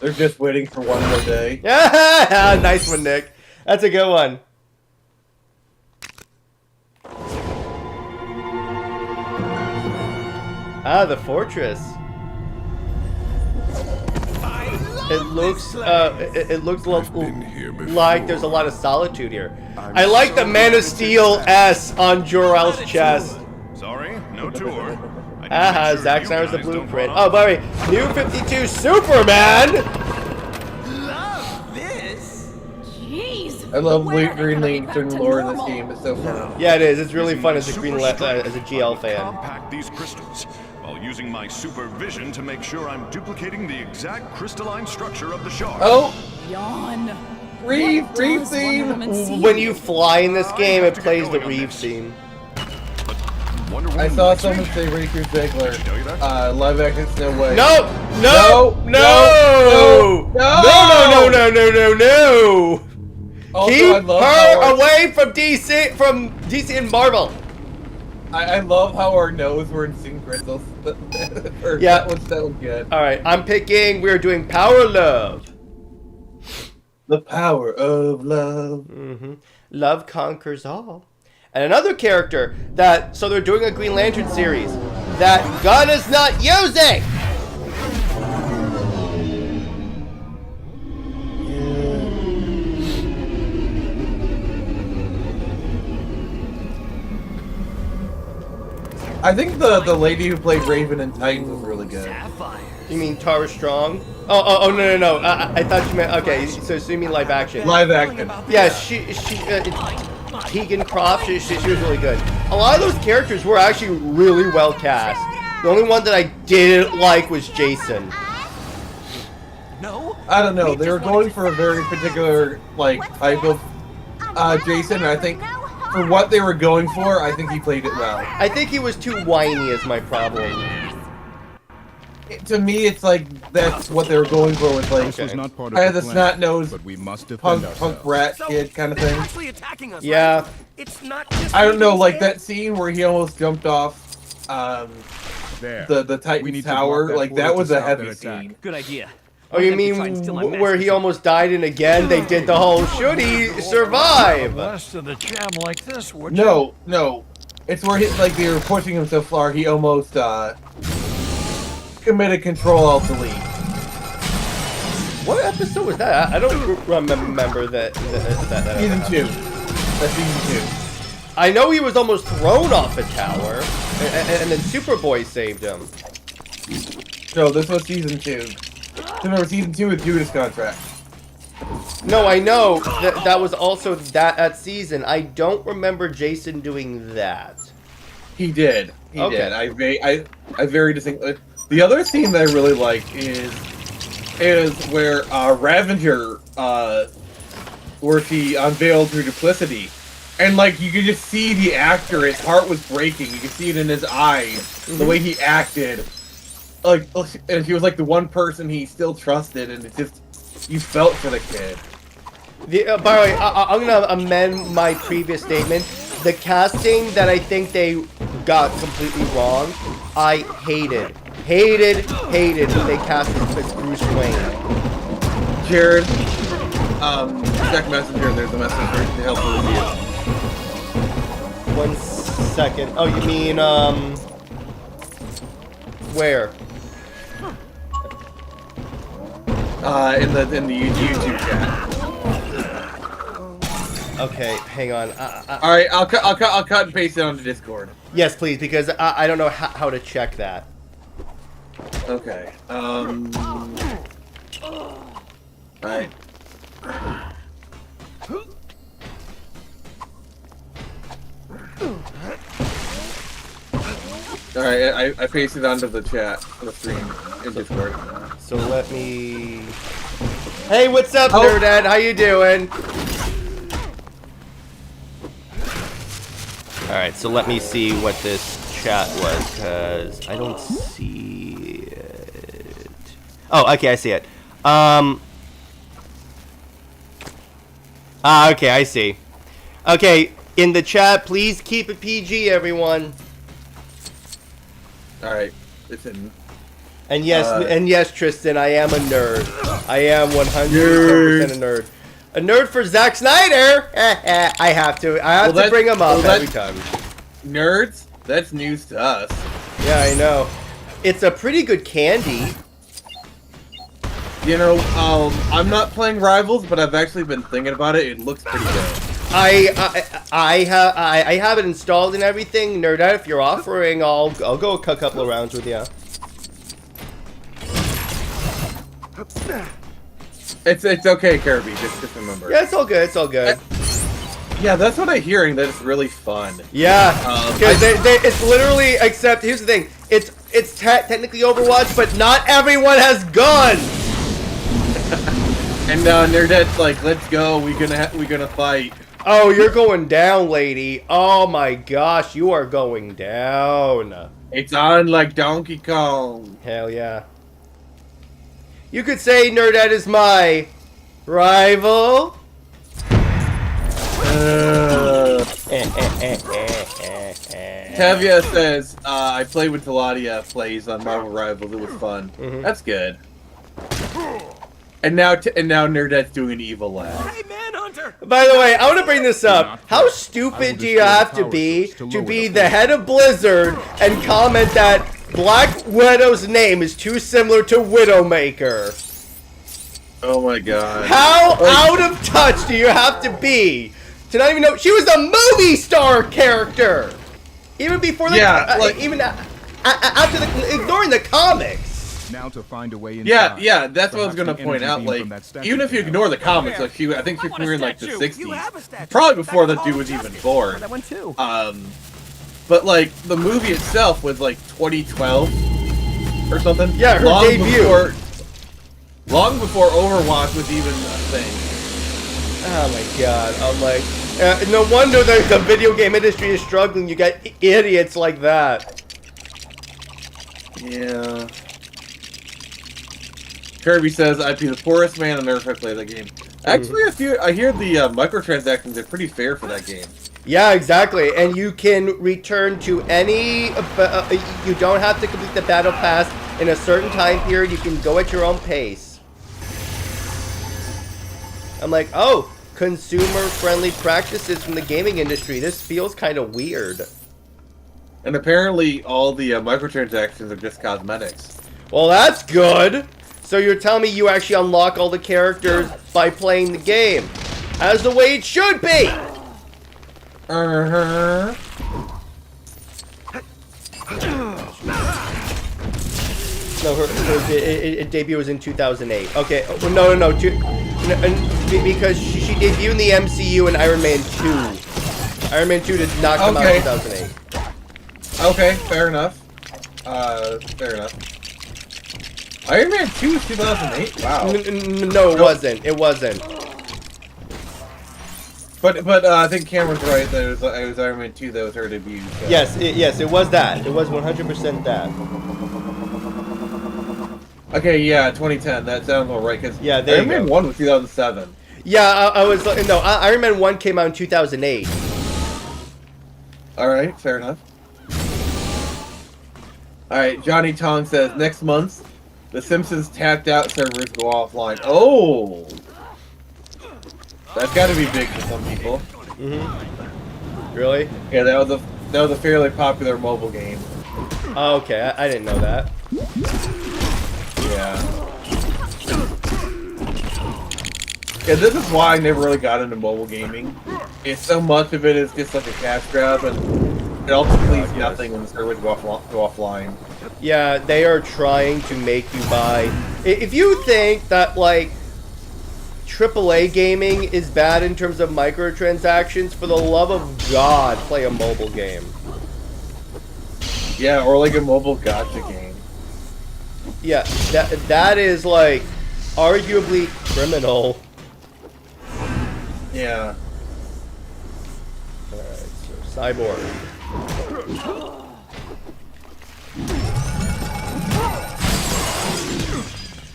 They're just waiting for one more day. Nice one, Nick. That's a good one. Ah, the fortress. It looks like there's a lot of solitude here. I like the Man of Steel S on Jor-El's chest. Sorry, no tour. Aha, Zack Snyder's the blueprint. Oh, by the way, New 52 Superman! I love Green Lantern lore in this game. It's so fun. Yeah, it is. It's really fun as a GL fan. Compact these crystals while using my supervision to make sure I'm duplicating the exact crystalline structure of the shard. Oh, Yawn. Reeve theme. When you fly in this game, it plays the Reeve theme. I saw someone say Raker Zegler. Live action Snow White. No! Also, Keep her away from DC and Marvel. I love how our nose were in sync crystals. Yeah, that was good. All right, I'm picking. We're doing Power Love. The power of love. Love conquers all. And another character that they're doing a Green Lantern series that Gunn is not using. I think the lady who played Raven in Titans was really good. You mean Tara Strong? Oh no. I thought you meant so you mean live action? Live action. Yeah, she Tegan Croft. She was really good. A lot of those characters were actually really well cast. The only one that I didn't like was Jason. I don't know. They were going for a very particular type of Jason. And I think for what they were going for, I think he played it well. I think he was too whiny is my problem. To me, it's like that's what they were going for with This was not part of kind of the the plan, snot-nosed but we must defend punk ourselves. rat kid kind of thing. Yeah. It's not just I don't know, like that scene where he almost jumped off There. the We Titan need to Tower. block Like portal that to was a stop heavy their attack. scene. Good idea. Oh, you mean where he almost died and again they did the whole should he survive? Less of the jam like this, would No. It's where they were pushing him so far he almost committed Control-Alt-Delete. What episode was that? I don't remember that. Season 2. That's Season 2. I know he was almost thrown off a tower, and then Superboy saved him. No, this was Season 2. Remember, Season 2 with Judas Contract. No, I know that was also that season. I don't remember Jason doing that. He did. He Okay. did. I very distinctly. The other scene that I really like is where Ravager, where she unveiled her duplicity, and like you could just see the actor, his heart was breaking. You could see it in his eyes, the way he acted. Like, and he was like the one person he still trusted, and it just you felt for the kid. By the way, I'm gonna amend my previous statement. The casting that I think they got completely wrong, I hated when they casted as Bruce Wayne. Jared, check Messenger. There's a message to help with you. 1 second. Oh, you mean where? In the YouTube chat. Okay, hang on. All right, I'll cut and paste it onto Discord. Yes, please, because I don't know how to check that. Okay. Alright. Alright, I pasted it onto the chat, the stream, in Discord. So let me... Hey, what's up, Oh. Nerdad? How you doing? Alright, so let me see what this chat was, because I don't see it. Oh, okay, I see it. Okay, I see. Okay, in the chat, please keep it PG, everyone. Alright, it's in. And yes, Tristan, I am a nerd. I am 100% a nerd. A nerd for Zack Snyder. I have to bring him up every time. Nerds? That's news to us. Yeah, I know. It's a pretty good candy. You know, I'm not playing Rivals, but I've actually been thinking about it. It looks pretty good. I have it installed and everything. Nerdad, if you're offering, I'll go a couple of rounds with you. It's okay, Kirby. Just remember. Yeah, it's all good. It's all good. Yeah, that's what I'm hearing. That it's really fun. Yeah, because it's literally. Except here's the thing. It's technically Overwatch, but not everyone has guns. And Nerdette's like, let's go. We gonna fight. Oh, you're going down, lady. Oh my gosh, you are going down. It's on like Donkey Kong. Hell yeah. You could say Nerdette is my rival. Tavia says, I played with Teladia Plays on Marvel Rivals. It was fun. That's good. And now Nerdette's doing an evil laugh. Hey, Manhunter! By the way, I want to bring this up. How stupid do you have to be the head of Blizzard and comment that Black Widow's name is too similar to Widowmaker? Oh my god. How out of touch do you have to be to not even know she was a movie star character? Even before the after ignoring the comics. Now to find a way inside. Yeah, that's what I was gonna point out. Like, even if you ignore the comics, like I think she was in like the '60s, probably before that dude was even born. That one too. But like the movie itself was like 2012 or something. Yeah, her debut. Long before Overwatch was even a thing. Oh my god! I'm like, no wonder the video game industry is struggling. You got idiots like that. Yeah. Kirby says, I'd be the poorest man on earth if I play that game. Actually, I hear the microtransactions are pretty fair for that game. Yeah, exactly. And you can return to any... you don't have to complete the battle pass in a certain time period. You can go at your own pace. I'm like, oh, consumer-friendly practices from the gaming industry. This feels kind of weird. And apparently all the microtransactions are just cosmetics. Well, that's good. So you're telling me you actually unlock all the characters by playing the game, as the way it should be. No, it debut was in 2008. Okay, no. Because she debuted in the MCU in Iron Man 2. Iron Man 2 did not come out in 2008. Okay, fair enough. Fair enough. Iron Man 2 was 2008? Wow. No, it wasn't. It wasn't. But I think Cameron's right that it was Iron Man 2 that was her debut. So. Yes, it was that. It was 100% that. Okay, yeah, 2010. That sounds all right. Cause yeah, there Iron Man 1 was 2007. Yeah, I was no. Iron Man 1 came out in 2008. All right, fair enough. All right, Johnny Tong says next month the Simpsons tapped out servers go offline. Oh, that's got to be big for some people. Really? Yeah, that was a fairly popular mobile game. Oh, okay, I didn't know that. Yeah. Yeah, this is why I never really got into mobile gaming. It's so much of it is just like a cash grab, and it ultimately leaves nothing when the servers go offline. Yeah, they are trying to make you buy. If you think that like AAA gaming is bad in terms of microtransactions, for the love of God, play a mobile game. Yeah, or like a mobile gacha game. Yeah, that is like arguably criminal. Yeah. Alright, so Cyborg.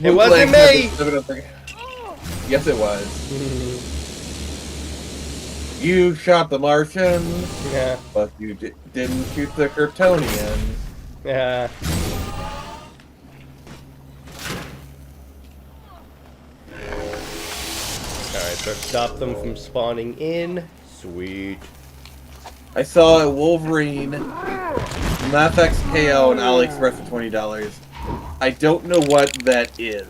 It wasn't me! Yes, it was. You shot the Martian, Yeah. but you didn't shoot the Kryptonian. Yeah. Alright, so stop them from spawning in. Sweet. I saw a Wolverine, Mafex KO, and AliExpress for $20. I don't know what that is.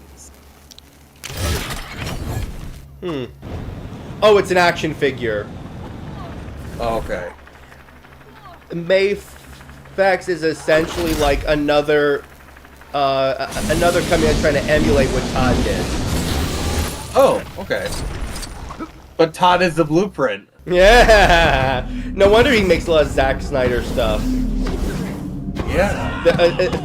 Oh, it's an action figure. Oh, okay. Mafex is essentially like another company that's trying to emulate what Todd did. Oh, okay. But Todd is the blueprint. Yeah. No wonder he makes a lot of Zack Snyder stuff. Yeah.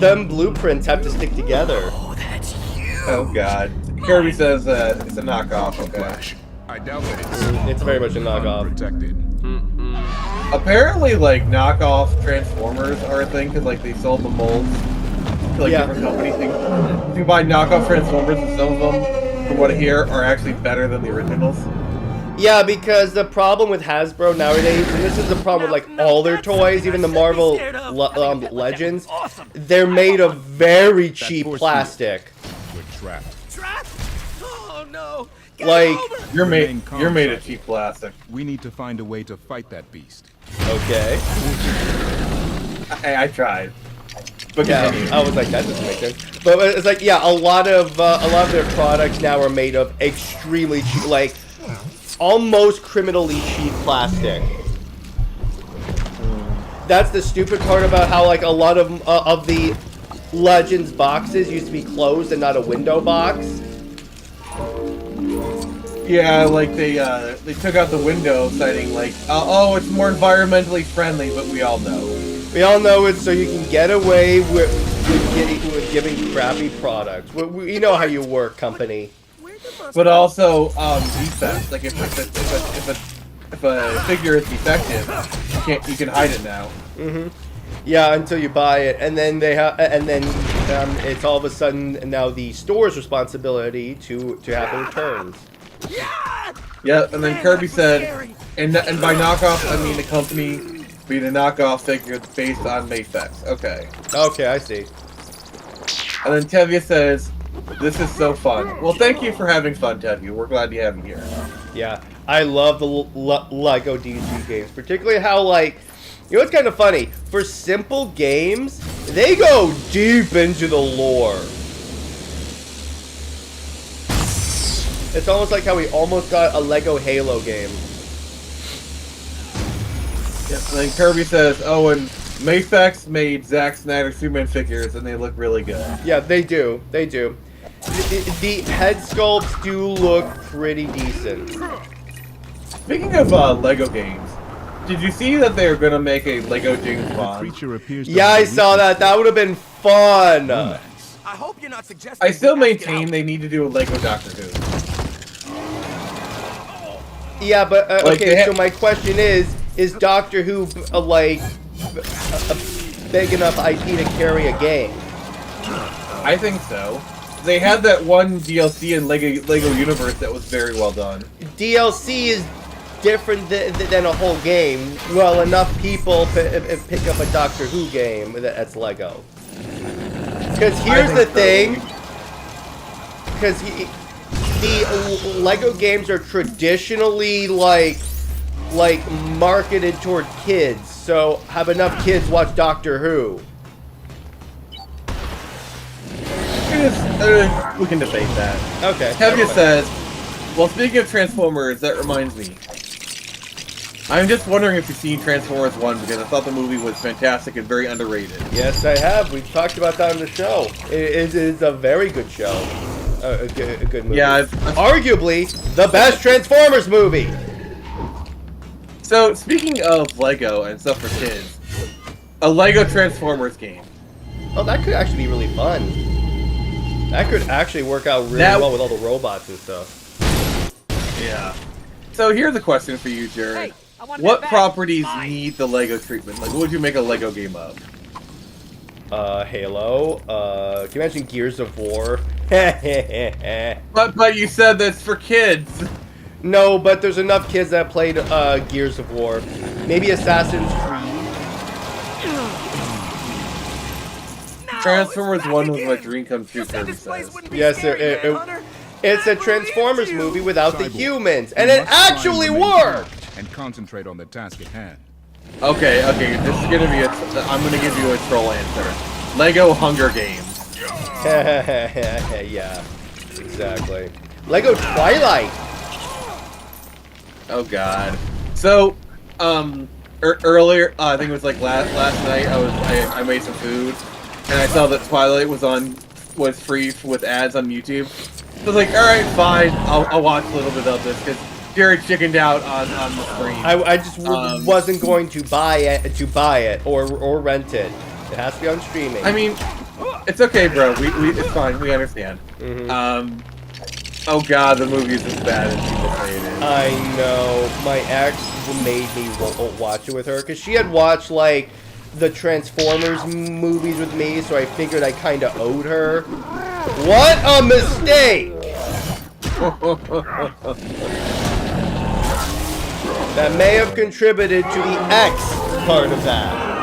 Them blueprints have to stick together. Oh, that's you. Oh God. Kirby says it's a knockoff. Okay. I doubt that It's very much a knockoff. protected. Apparently, like knockoff Transformers are a thing because like they sold the molds to like different companies. You buy knockoff Transformers, and some of them, from what I hear, are actually better than the originals. Yeah, because the problem with Hasbro nowadays, and this is the problem with like all their toys, even the Marvel Legends, they're made of very cheap plastic. We're trapped. Trapped? Oh no. Get Like, over. You're Remain made calm, of cheap plastic. We need to find a way to fight that beast. okay. I tried. But Yeah, continue. I was like, that doesn't make sense. But it's like, yeah, a lot of their products now are made of extremely cheap, like almost criminally cheap plastic. That's the stupid part about how like a lot of the Legends boxes used to be closed and not a window box. Yeah, like they took out the window, citing like, oh, it's more environmentally friendly, but we all know. We all know it, so you can get away with giving crappy products. You know how you work, company. But also, defects. Like if a figure is defective, you can hide it now. Yeah, until you buy it, and then it's all of a sudden now the store's responsibility to have the returns. Yeah, and then Kirby said, and by knockoff I mean the company being a knockoff figure based on Mafex. Okay. Okay, I see. And then Tevye says, "This is so fun." Well, thank you for having fun, Tevye. We're glad you have you here. Yeah, I love the Lego DG games, particularly how like, you know what's kind of funny? For simple games, They go deep into the lore. It's almost like how we almost got a Lego Halo game. Yes, and then Kirby says, oh, and Mayfax made Zack Snyder Superman figures, and they look really good. Yeah, they do. They do. The head sculpts do look pretty decent. Speaking of Lego games, did you see that they are going to make a Lego James Bond? Yeah, I saw that. That would have been fun. I hope you're not suggesting. I still maintain they need to do a Lego Doctor Who. Yeah, but Like, okay. So my question is Doctor Who like a big enough IP to carry a game? I think so. They had that one DLC in Lego Universe that was very well done. DLC is different than a whole game. Well, enough people pick up a Doctor Who game that's Lego. Because here's the thing. Because the Lego games are traditionally like marketed toward kids. So have enough kids watch Doctor Who. We can debate that. Okay. Tevya says, well, speaking of Transformers, that reminds me. I'm just wondering if you've seen Transformers 1, because I thought the movie was fantastic and very underrated. Yes, I have. We've talked about that on the show. It is a very good show. A good movie. Yeah, arguably the best Transformers movie. So, speaking of Lego and stuff for kids, a Lego Transformers game. Oh, that could actually be really fun. That could actually work out really well with all the robots and stuff. Yeah. So here's a question for you, Jared. What properties need the Lego treatment? Like, what would you make a Lego game of? Halo. Can you mention Gears of War? But you said that's for kids. No, but there's enough kids that played Gears of War. Maybe Assassin's Creed. Transformers 1 was my dream come true, Kirby says. Yes, it's a Transformers movie without the humans, and it actually worked! And concentrate on the task at hand. Okay, this is gonna be I'm gonna give you a troll answer. Lego Hunger Games. Yeah, exactly. Lego Twilight. Oh god. So, earlier, I think it was like last night. I made some food, and I saw that Twilight was free with ads on YouTube. So I was like, all right, fine, I'll watch a little bit of this because Jared chickened out on the screen. I just wasn't going to buy it or rent it. It has to be on streaming. I mean, it's okay, bro. It's fine. We understand. Mm-hmm. Oh god, the movie is as bad as people say it is. I know. My ex made me watch it with her because she had watched like the Transformers movies with me, so I figured I kind of owed her. What a mistake! That may have contributed to the X part of that.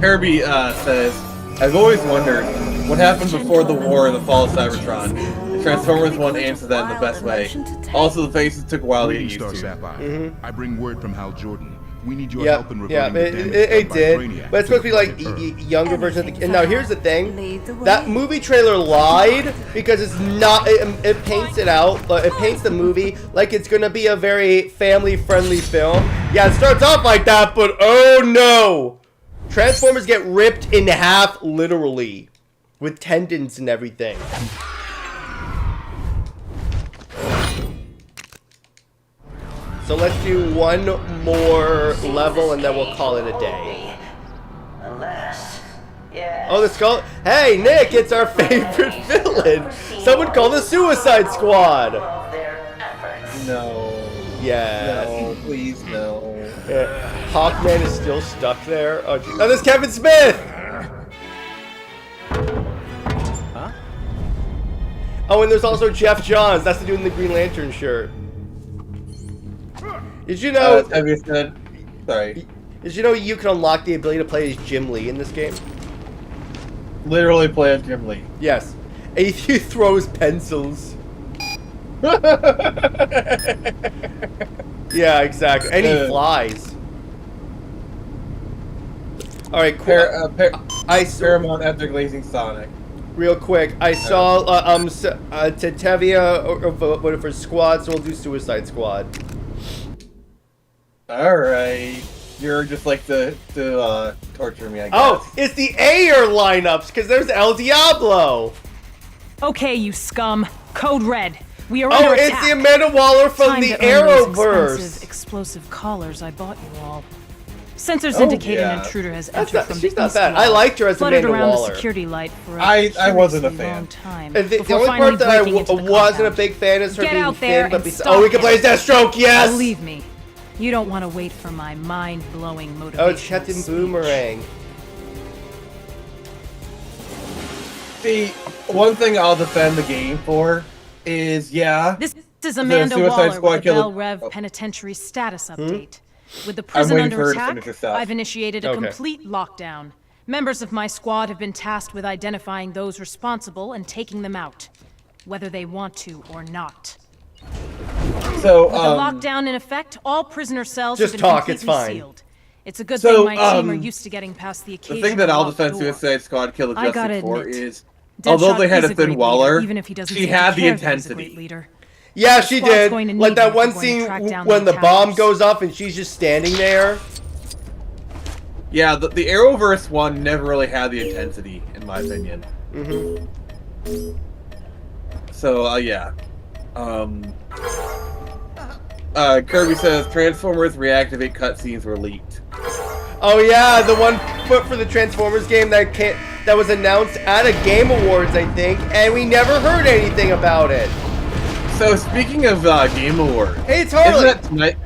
Kirby says, I've always wondered what happened before the war and the fall of Cybertron. Transformers 1 answered that in the best way. Also, the faces took a while to get used to. I bring word from Hal Jordan. We need your help in reverting the damage it done by did. Brainiac But it's supposed to be like younger version of the. And now here's the thing: that movie trailer lied because it's not. It paints it out. It paints the movie like it's gonna be a very family-friendly film. Yeah, it starts off like that, but oh no! Transformers get ripped in half, literally, with tendons and everything. So let's do one more level and then we'll call it a day. Oh, the skull. Hey, Nick, it's our favorite villain. Someone call the Suicide Squad. No. Yeah. No, please, no. Hawkman is still stuck there. Oh, geez. Oh, there's Kevin Smith. Huh? Oh, and there's also Jeff Johns. That's the dude in the Green Lantern shirt. Did you know? Sorry. Did you know you can unlock the ability to play as Jim Lee in this game? Literally play as Jim Lee. Yes. And he throws pencils. Yeah, exactly. And he flies. All right, Paramount after glazing Sonic. Real quick, I saw Tetevia voted for Squad, so we'll do Suicide Squad. Alright. You're just like to torture me, I guess. Oh, it's the Ayer lineups, because there's El Diablo! Okay, you scum. Code Red. We are under attack. It's the Amanda Waller from the Arrowverse! Explosive collars I bought you all. Sensors indicate an intruder has entered from she's the not east bad. wall. I liked her as Amanda around Waller. The security light for I wasn't a fan. long time The only part that I wasn't a big fan is her being thin, but we can play Deathstroke, yes! Believe me, you don't want to wait for my mind-blowing motivation. it's Captain Boomerang. See, one thing I'll defend the game for is, This is Amanda Suicide Waller Squad with the Bell Rev Penitentiary status update. With the prison under attack, I've initiated a complete lockdown. Members of my squad have been tasked with identifying those responsible and taking them out, whether they want to or not. So, with the lockdown in effect, all prisoner cells have been completely sealed. It's a good so, thing my team are used to getting past the occasional the thing that I'll locked defend door. Suicide Squad Kill the Justice for is, Deadshot although they had a is thin great Waller, leader, even if he doesn't she seem to had the care that he's a intensity. great leader. Yeah, she did. Going to Like need that him one if we're going to scene track down when the the bomb attackers. goes off and she's just standing there. Yeah, the Arrowverse one never really had the intensity, in my opinion. So, yeah. Kirby says Transformers reactivate cutscenes were leaked. Oh yeah, the one for the Transformers game that was announced at a Game Awards, I think, and we never heard anything about it. So speaking of Game Awards, hey, it's Harley. Isn't that tonight?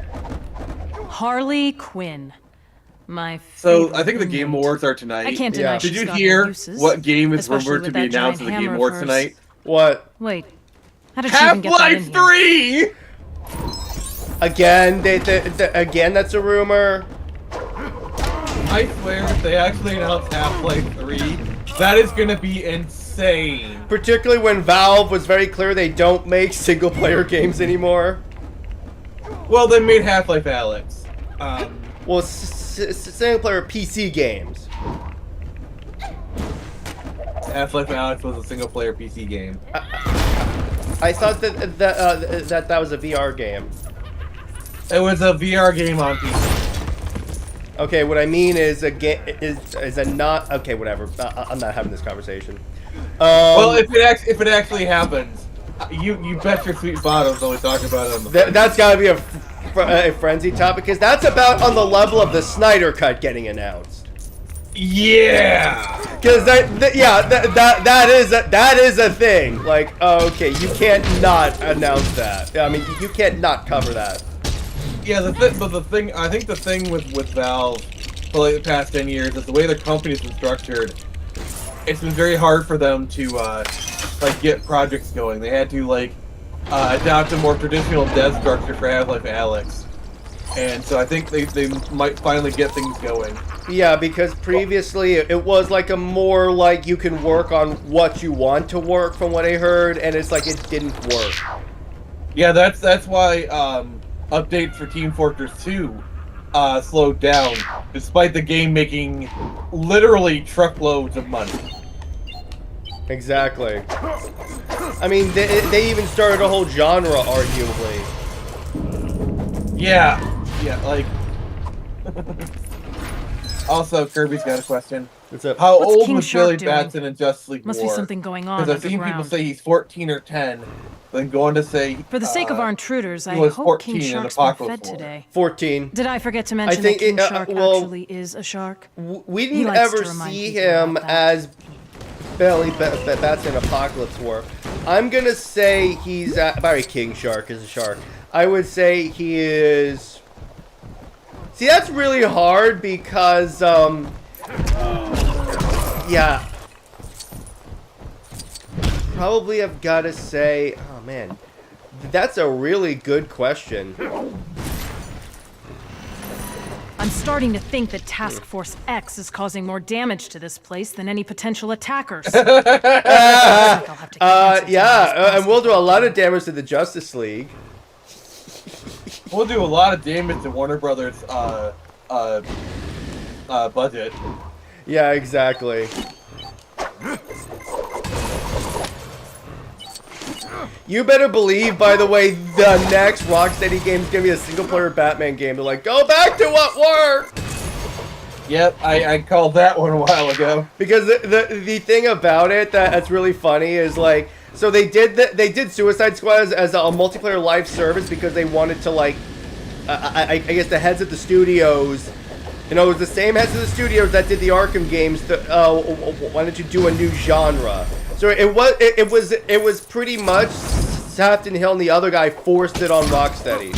Harley Quinn, my So I think the Game Awards are tonight. I can't deny Did she's you got hear her uses, what game is especially rumored to with be that announced at giant the Game hammer Awards of hers. tonight? What? Wait, how did she even get that in here? Half-Life 3! Again, again, that's a rumor. I swear, if they actually announced Half-Life 3, that is gonna be insane. Particularly when Valve was very clear they don't make single-player games anymore. Well, they made Half-Life Alyx. Well, single-player PC games. Half-Life Alyx was a single-player PC game. I thought that was a VR game. It was a VR game on PC. Okay, what I mean is is a not okay. Whatever. I'm not having this conversation. Well, if it actually happens, you bet your sweet bottoms only talk about it on the. That's gotta be a frenzy topic because that's about on the level of the Snyder Cut getting announced. Yeah. Because that is a thing. Like, okay, you can't not announce that. I mean, you can't not cover that. Yeah, I think the thing with Valve for like the past 10 years is the way their company's been structured. It's been very hard for them to like get projects going. They had to like adopt a more traditional dev structure for Half-Life Alyx, and so I think they might finally get things going. Yeah, because previously it was like a more like you can work on what you want to work, from what I heard, and it's like it didn't work. Yeah, that's why updates for Team Fortress 2 slowed down, despite the game making literally truckloads of money. Exactly. I mean, they even started a whole genre, arguably. Yeah, like. Also, Kirby's got a question. What's up? How What's old King was Shark Billy doing? Batson in Justice League Must War? be something going on Because I've seen people say he's 14 or 10, then go on to say. For the sake of our intruders, I was hope 14 King in Shark's been Apocalypse fed War. today. 14. Did I forget to mention think that King it, Shark well, actually is a shark? We He didn't likes to ever remind see people him about that. as Billy Batson in Apocalypse War. I'm gonna say he's sorry, King Shark is a shark. I would say he is. See, that's really hard because yeah. Probably I've got to say, oh man, that's a really good question. I'm starting to think that Task Force X is causing more damage to this place than any potential attackers. Yeah, and we'll do a lot of damage to the Justice League. We'll do a lot of damage to Warner Brothers' budget. Yeah, exactly. You better believe, by the way, the next Rocksteady game is going to be a single-player Batman game. They're like, go back to what worked! Yep, I called that one a while ago. Because the thing about it that's really funny is, like, so they did Suicide Squad as a multiplayer live service because they wanted to, like, I guess the heads of the studios, you know, it was the same heads of the studios that did the Arkham games. Why don't you do a new genre? So it was pretty much Safton Hill and the other guy forced it on Rocksteady.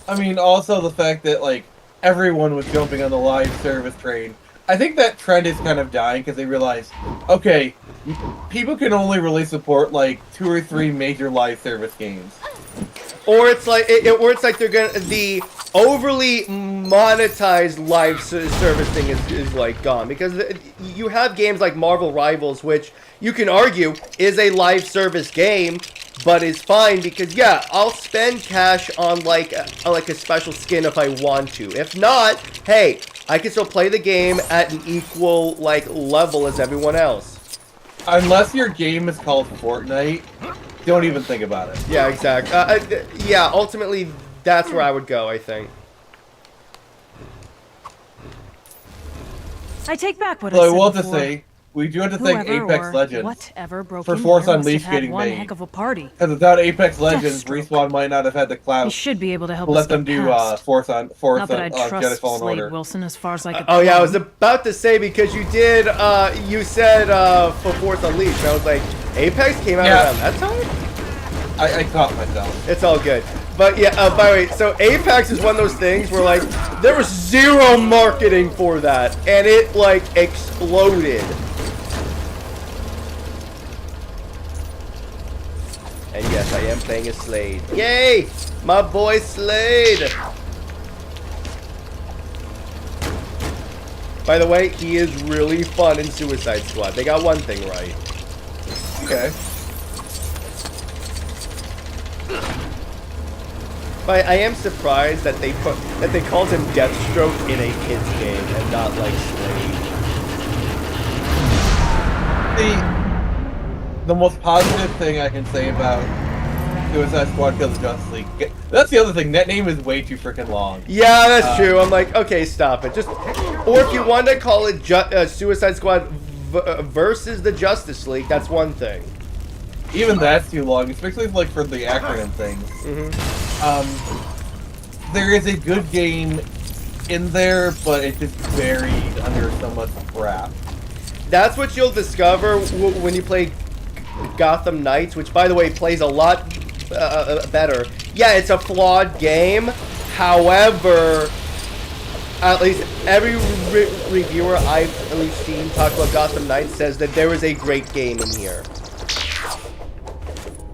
I mean, also the fact that, like, everyone was jumping on the live service train. I think that trend is kind of dying because they realize, okay, people can only really support like 2 or 3 major live service games. Or it's like, they're gonna, the overly monetized live service thing is like gone, because you have games like Marvel Rivals, which you can argue is a live service game, but is fine because, yeah, I'll spend cash on like a special skin if I want to. If not, hey, I can still play the game at an equal like level as everyone else. Unless your game is called Fortnite, don't even think about it. Yeah, exactly. Yeah, ultimately, that's where I would go, I think. I take back what I said I want to before. say, we do have to thank Apex Legends for Force Force Unleashed getting one made. heck of a party. Because without Apex Legends, Deathstroke. Respawn might not have had the clout He should be able to help to us let them get do past. Force Not that I'd Jedi trust Fallen Slade Order. Wilson as far as I could. Oh yeah, I throw was him. about to say, because you did, you said for Force Unleashed, and I was like, Apex came out around that time? I caught myself. It's all good. But yeah, by the way, so Apex is one of those things where, like, there was zero marketing for that, and it, like, exploded. And yes, I am playing as Slade. Yay! My boy Slade! By the way, he is really fun in Suicide Squad. They got one thing right. Okay. But I am surprised that they called him Deathstroke in a kids game and not like Slade. The most positive thing I can say about Suicide Squad Kills the Justice League. That's the other thing. That name is way too freaking long. Yeah, that's true. I'm like, okay, stop it. Just, or if you want to call it Suicide Squad versus the Justice League, that's one thing. Even that's too long, especially like for the acronym things. There is a good game in there, but it's just buried under so much crap. That's what you'll discover when you play Gotham Knights, which, by the way, plays a lot better. Yeah, it's a flawed game. However, at least every reviewer I've at least seen talk about Gotham Knights says that there is a great game in here.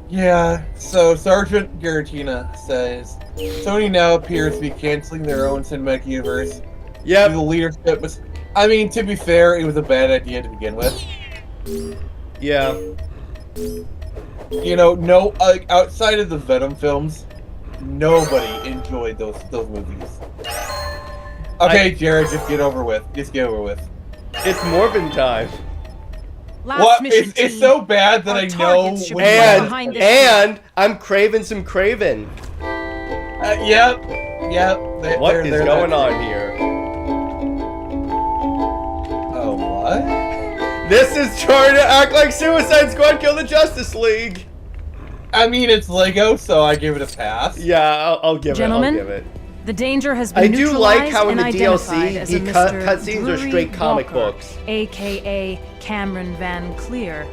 Yeah, so Sergeant Garatina says, Sony now appears to be canceling their own cinematic universe. Yep. The leadership was... I mean, to be fair, it was a bad idea to begin with. Yeah. You know, outside of the Venom films, nobody enjoyed those movies. Okay, Jared, just get over with. Just get over with. It's Morbin time. What? It's so bad that I know. And I'm craving some Craven. Yep. What is going on here? Oh, what? This is trying to act like Suicide Squad Kill the Justice League. I mean, it's Lego, so I give it a pass. Yeah, I'll give Gentlemen, it. I'll give it. The danger has been I do like how in the DLC the cutscenes are straight comic books. AKA Cameron Van Cleer,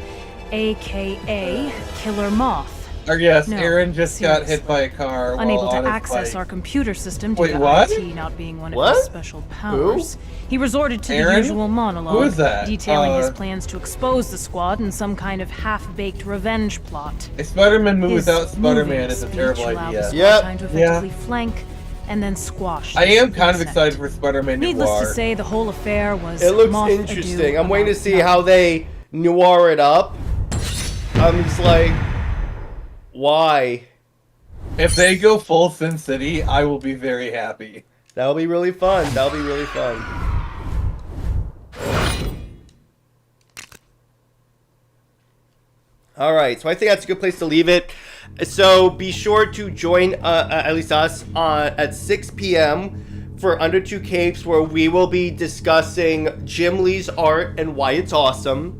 AKA Killer Moth. Yes, No, Aaron just got seriously. hit by a car Unable while to on his access bike. our computer system due Wait, to what? IT not being one of What? his special powers. He resorted to Aaron? the usual monologue, Who is that? detailing his plans to expose the squad in some kind of half-baked revenge plot. A Spider-Man movie His without Spider-Man moving is a speech terrible allowed the idea. squad Yep. time to effectively flank and then squash. I am this kind of consent. excited for Spider-Man Needless Noir. to say, the whole affair was. It looks moth interesting. ado I'm waiting to about see nothing. how they noir it up. I'm just like, why? If they go full Sin City, I will be very happy. That'll be really fun. That'll be really fun. All right, so I think that's a good place to leave it. So be sure to join, at least us, at 6 p.m. for Under Two Capes, where we will be discussing Jim Lee's art and why it's awesome.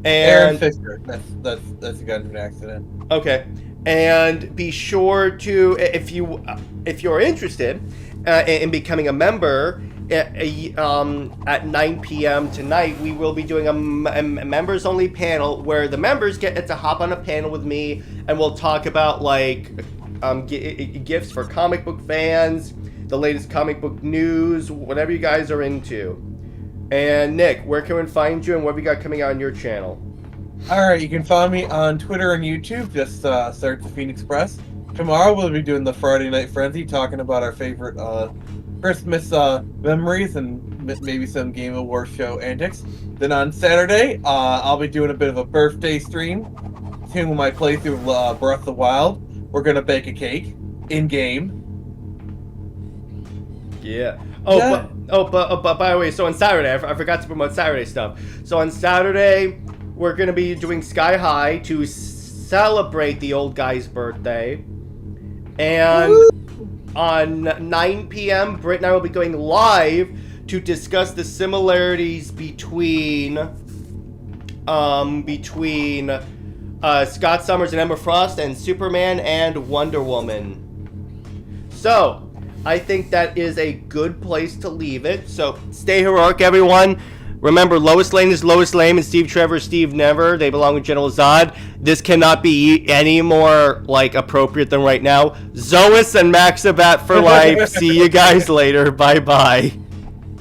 And Aaron Fisher, that's a gun accident. Okay, and be sure to, if you're interested in becoming a member, at 9 p.m. tonight, we will be doing a members-only panel where the members get to hop on a panel with me, and we'll talk about like gifts for comic book fans, the latest comic book news, whatever you guys are into. And Nick, where can we find you, and what have you got coming out on your channel? Alright, you can find me on Twitter and YouTube. Just search the Phoenix Press. Tomorrow we'll be doing the Friday Night Frenzy, talking about our favorite Christmas memories and maybe some Game Awards show antics. Then on Saturday, I'll be doing a bit of a birthday stream. Continuing my playthrough of Breath of the Wild. We're going to bake a cake in-game. Yeah. But by the way, so on Saturday, I forgot to promote Saturday stuff. So on Saturday, we're going to be doing Sky High to celebrate the old guy's birthday. And on 9 p.m., Britt and I will be going live to discuss the similarities between Scott Summers and Emma Frost and Superman and Wonder Woman. So I think that is a good place to leave it. So stay heroic, everyone. Remember, Lois Lane is Lois Lane and Steve Trevor is Steve Never. They belong with General Zod. This cannot be any more, like, appropriate than right now. Zois and Maxabat for life. See you guys later. Bye-bye.